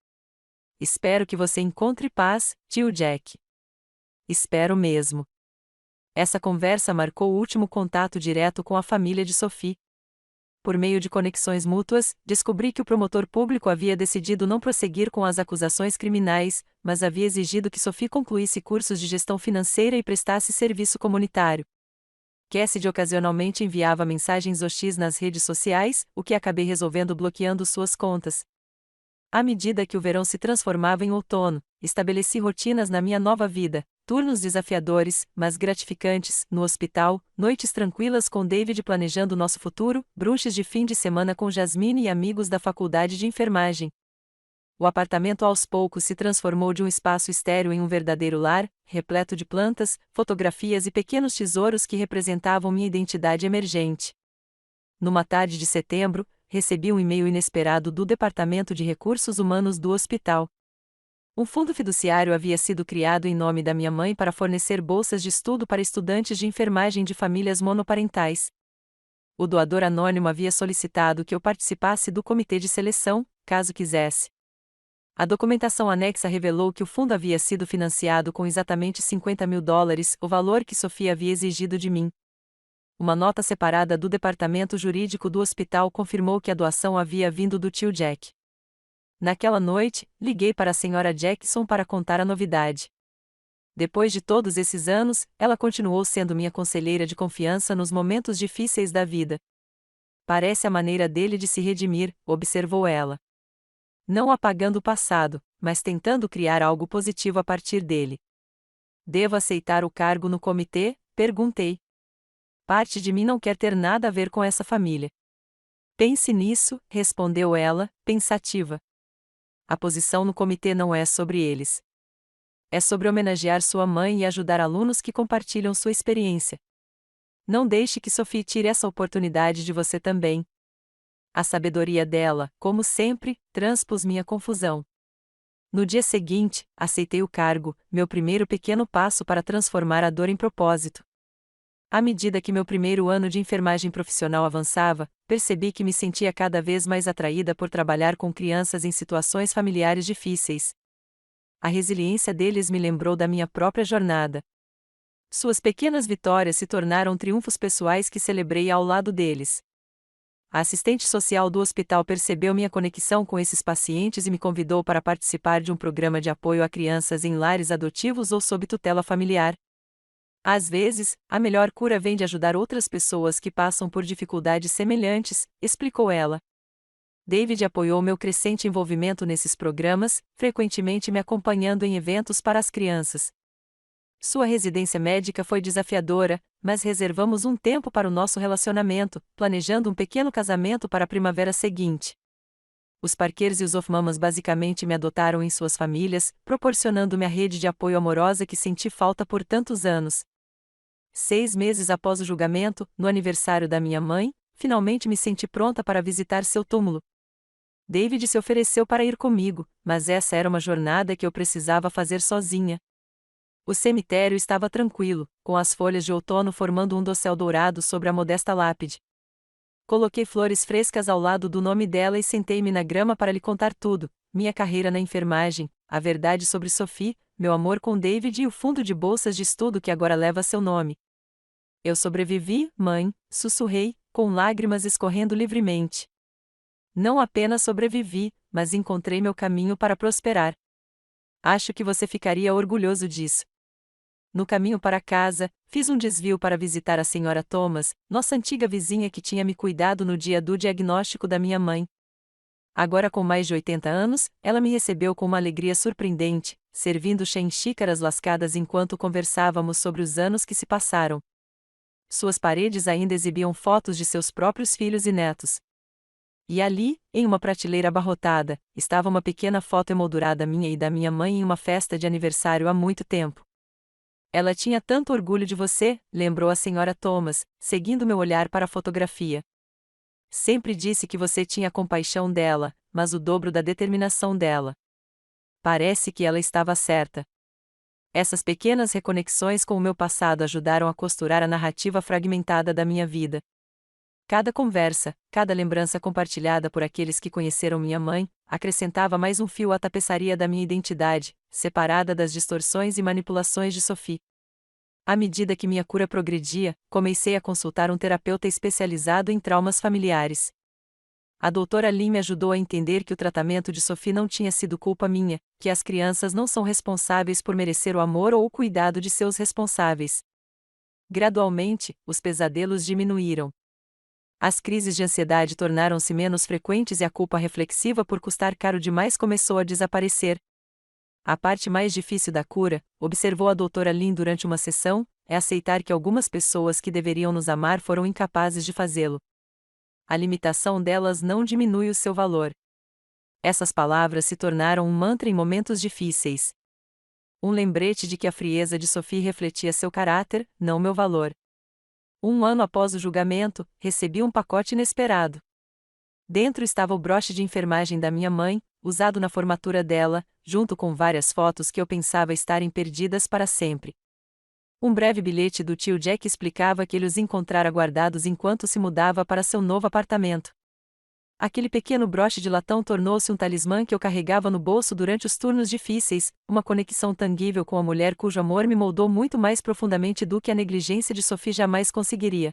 Espero que você encontre paz, tio Jack. Espero mesmo. Essa conversa marcou o último contato direto com a família de Sophie. Por meio de conexões mútuas, descobri que o promotor público havia decidido não prosseguir com as acusações criminais, mas havia exigido que Sophie concluísse cursos de gestão financeira e prestasse serviço comunitário. Cassidy ocasionalmente enviava mensagens hostis nas redes sociais, o que acabei resolvendo bloqueando suas contas. À medida que o verão se transformava em outono, estabeleci rotinas na minha nova vida, turnos desafiadores, mas gratificantes, no hospital, noites tranquilas com David planejando nosso futuro, brunches de fim de semana com Jasmine e amigos da faculdade de enfermagem. O apartamento aos poucos se transformou de um espaço estéril em um verdadeiro lar, repleto de plantas, fotografias e pequenos tesouros que representavam minha identidade emergente. Numa tarde de setembro, recebi um e-mail inesperado do Departamento de Recursos Humanos do hospital. Um fundo fiduciário havia sido criado em nome da minha mãe para fornecer bolsas de estudo para estudantes de enfermagem de famílias monoparentais. O doador anônimo havia solicitado que eu participasse do comitê de seleção, caso quisesse. A documentação anexa revelou que o fundo havia sido financiado com exatamente $50.000, o valor que Sofia havia exigido de mim. Uma nota separada do departamento jurídico do hospital confirmou que a doação havia vindo do tio Jack. Naquela noite, liguei para a senhora Jackson para contar a novidade. Depois de todos esses anos, ela continuou sendo minha conselheira de confiança nos momentos difíceis da vida. Parece a maneira dele de se redimir, observou ela. Não apagando o passado, mas tentando criar algo positivo a partir dele. Devo aceitar o cargo no comitê? Perguntei. Parte de mim não quer ter nada a ver com essa família. Pense nisso, respondeu ela, pensativa. A posição no comitê não é sobre eles. É sobre homenagear sua mãe e ajudar alunos que compartilham sua experiência. Não deixe que Sophie tire essa oportunidade de você também. A sabedoria dela, como sempre, transpôs minha confusão. No dia seguinte, aceitei o cargo, meu primeiro pequeno passo para transformar a dor em propósito. À medida que meu primeiro ano de enfermagem profissional avançava, percebi que me sentia cada vez mais atraída por trabalhar com crianças em situações familiares difíceis. A resiliência deles me lembrou da minha própria jornada. Suas pequenas vitórias se tornaram triunfos pessoais que celebrei ao lado deles. A assistente social do hospital percebeu minha conexão com esses pacientes e me convidou para participar de um programa de apoio a crianças em lares adotivos ou sob tutela familiar. Às vezes, a melhor cura vem de ajudar outras pessoas que passam por dificuldades semelhantes, explicou ela. David apoiou meu crescente envolvimento nesses programas, frequentemente me acompanhando em eventos para as crianças. Sua residência médica foi desafiadora, mas reservamos um tempo para o nosso relacionamento, planejando um pequeno casamento para a primavera seguinte. Os Parkers e os Hoffmamas basicamente me adotaram em suas famílias, proporcionando-me a rede de apoio amorosa que senti falta por tantos anos. 6 meses após o julgamento, no aniversário da minha mãe, finalmente me senti pronta para visitar seu túmulo. David se ofereceu para ir comigo, mas essa era uma jornada que eu precisava fazer sozinha. O cemitério estava tranquilo, com as folhas de outono formando um dossel dourado sobre a modesta lápide. Coloquei flores frescas ao lado do nome dela e sentei-me na grama para lhe contar tudo: minha carreira na enfermagem, a verdade sobre Sophie, meu amor com David e o fundo de bolsas de estudo que agora leva seu nome. Eu sobrevivi, mãe, sussurrei, com lágrimas escorrendo livremente. Não apenas sobrevivi, mas encontrei meu caminho para prosperar. Acho que você ficaria orgulhoso disso. No caminho para casa, fiz um desvio para visitar a senhora Thomas, nossa antiga vizinha que tinha me cuidado no dia do diagnóstico da minha mãe. Agora com mais de 80 anos, ela me recebeu com uma alegria surpreendente, servindo chá em xícaras lascadas enquanto conversávamos sobre os anos que se passaram. Suas paredes ainda exibiam fotos de seus próprios filhos e netos. E ali, em uma prateleira abarrotada, estava uma pequena foto emoldurada minha e da minha mãe em uma festa de aniversário há muito tempo. Ela tinha tanto orgulho de você, lembrou a senhora Thomas, seguindo meu olhar para a fotografia. Sempre disse que você tinha compaixão dela, mas o dobro da determinação dela. Parece que ela estava certa. Essas pequenas reconexões com o meu passado ajudaram a costurar a narrativa fragmentada da minha vida. Cada conversa, cada lembrança compartilhada por aqueles que conheceram minha mãe, acrescentava mais um fio à tapeçaria da minha identidade, separada das distorções e manipulações de Sophie. À medida que minha cura progredia, comecei a consultar um terapeuta especializado em traumas familiares. A doutora Lin me ajudou a entender que o tratamento de Sophie não tinha sido culpa minha, que as crianças não são responsáveis por merecer o amor ou o cuidado de seus responsáveis. Gradualmente, os pesadelos diminuíram. As crises de ansiedade tornaram-se menos frequentes e a culpa reflexiva por custar caro demais começou a desaparecer. A parte mais difícil da cura, observou a doutora Lin durante uma sessão, é aceitar que algumas pessoas que deveriam nos amar foram incapazes de fazê-lo. A limitação delas não diminui o seu valor. Essas palavras se tornaram um mantra em momentos difíceis. Um lembrete de que a frieza de Sophie refletia seu caráter, não meu valor. Um ano após o julgamento, recebi um pacote inesperado. Dentro estava o broche de enfermagem da minha mãe, usado na formatura dela, junto com várias fotos que eu pensava estarem perdidas para sempre. Um breve bilhete do tio Jack explicava que ele os encontrara guardados enquanto se mudava para seu novo apartamento. Aquele pequeno broche de latão tornou-se um talismã que eu carregava no bolso durante os turnos difíceis, uma conexão tangível com a mulher cujo amor me moldou muito mais profundamente do que a negligência de Sophie jamais conseguiria.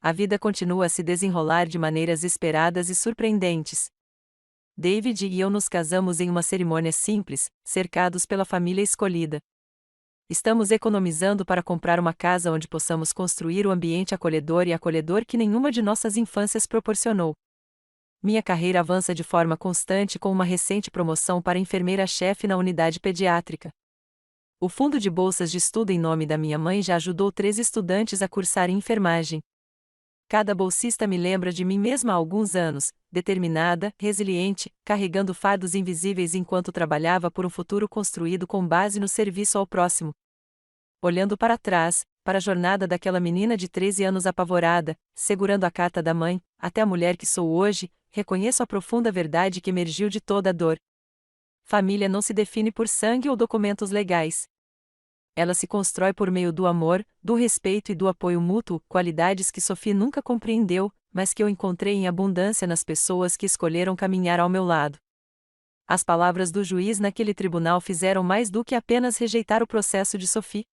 A vida continua a se desenrolar de maneiras esperadas e surpreendentes. David e eu nos casamos em uma cerimônia simples, cercados pela família escolhida. Estamos economizando para comprar uma casa onde possamos construir o ambiente acolhedor e acolhedor que nenhuma de nossas infâncias proporcionou. Minha carreira avança de forma constante com uma recente promoção para enfermeira-chefe na unidade pediátrica. O fundo de bolsas de estudo em nome da minha mãe já ajudou 3 estudantes a cursar enfermagem. Cada bolsista me lembra de mim mesma há alguns anos, determinada, resiliente, carregando fardos invisíveis enquanto trabalhava por um futuro construído com base no serviço ao próximo. Olhando para trás, para a jornada daquela menina de 13 anos apavorada, segurando a carta da mãe, até a mulher que sou hoje, reconheço a profunda verdade que emergiu de toda a dor. Família não se define por sangue ou documentos legais. Ela se constrói por meio do amor, do respeito e do apoio mútuo, qualidades que Sophie nunca compreendeu, mas que eu encontrei em abundância nas pessoas que escolheram caminhar ao meu lado. As palavras do juiz naquele tribunal fizeram mais do que apenas rejeitar o processo de Sophie.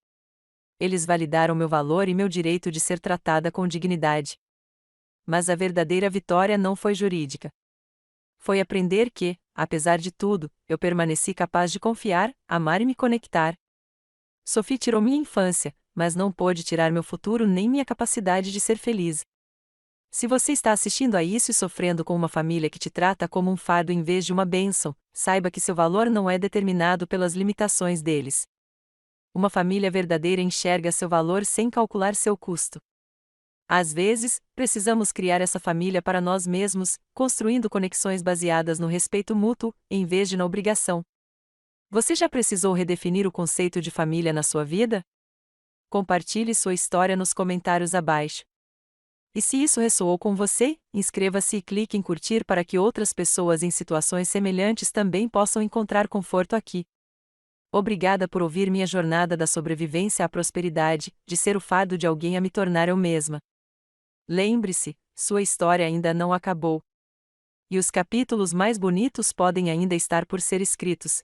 Eles validaram meu valor e meu direito de ser tratada com dignidade. Mas a verdadeira vitória não foi jurídica. Foi aprender que, apesar de tudo, eu permaneci capaz de confiar, amar e me conectar. Sophie tirou minha infância, mas não pôde tirar meu futuro nem minha capacidade de ser feliz. Se você está assistindo a isso e sofrendo com uma família que te trata como um fardo em vez de uma bênção, saiba que seu valor não é determinado pelas limitações deles. Uma família verdadeira enxerga seu valor sem calcular seu custo. Às vezes, precisamos criar essa família para nós mesmos, construindo conexões baseadas no respeito mútuo, em vez de na obrigação. Você já precisou redefinir o conceito de família na sua vida? Compartilhe sua história nos comentários abaixo. E se isso ressoou com você, inscreva-se e clique em curtir para que outras pessoas em situações semelhantes também possam encontrar conforto aqui. Obrigada por ouvir minha jornada da sobrevivência à prosperidade, de ser o fardo de alguém a me tornar eu mesma. Lembre-se, sua história ainda não acabou. E os capítulos mais bonitos podem ainda estar por ser escritos.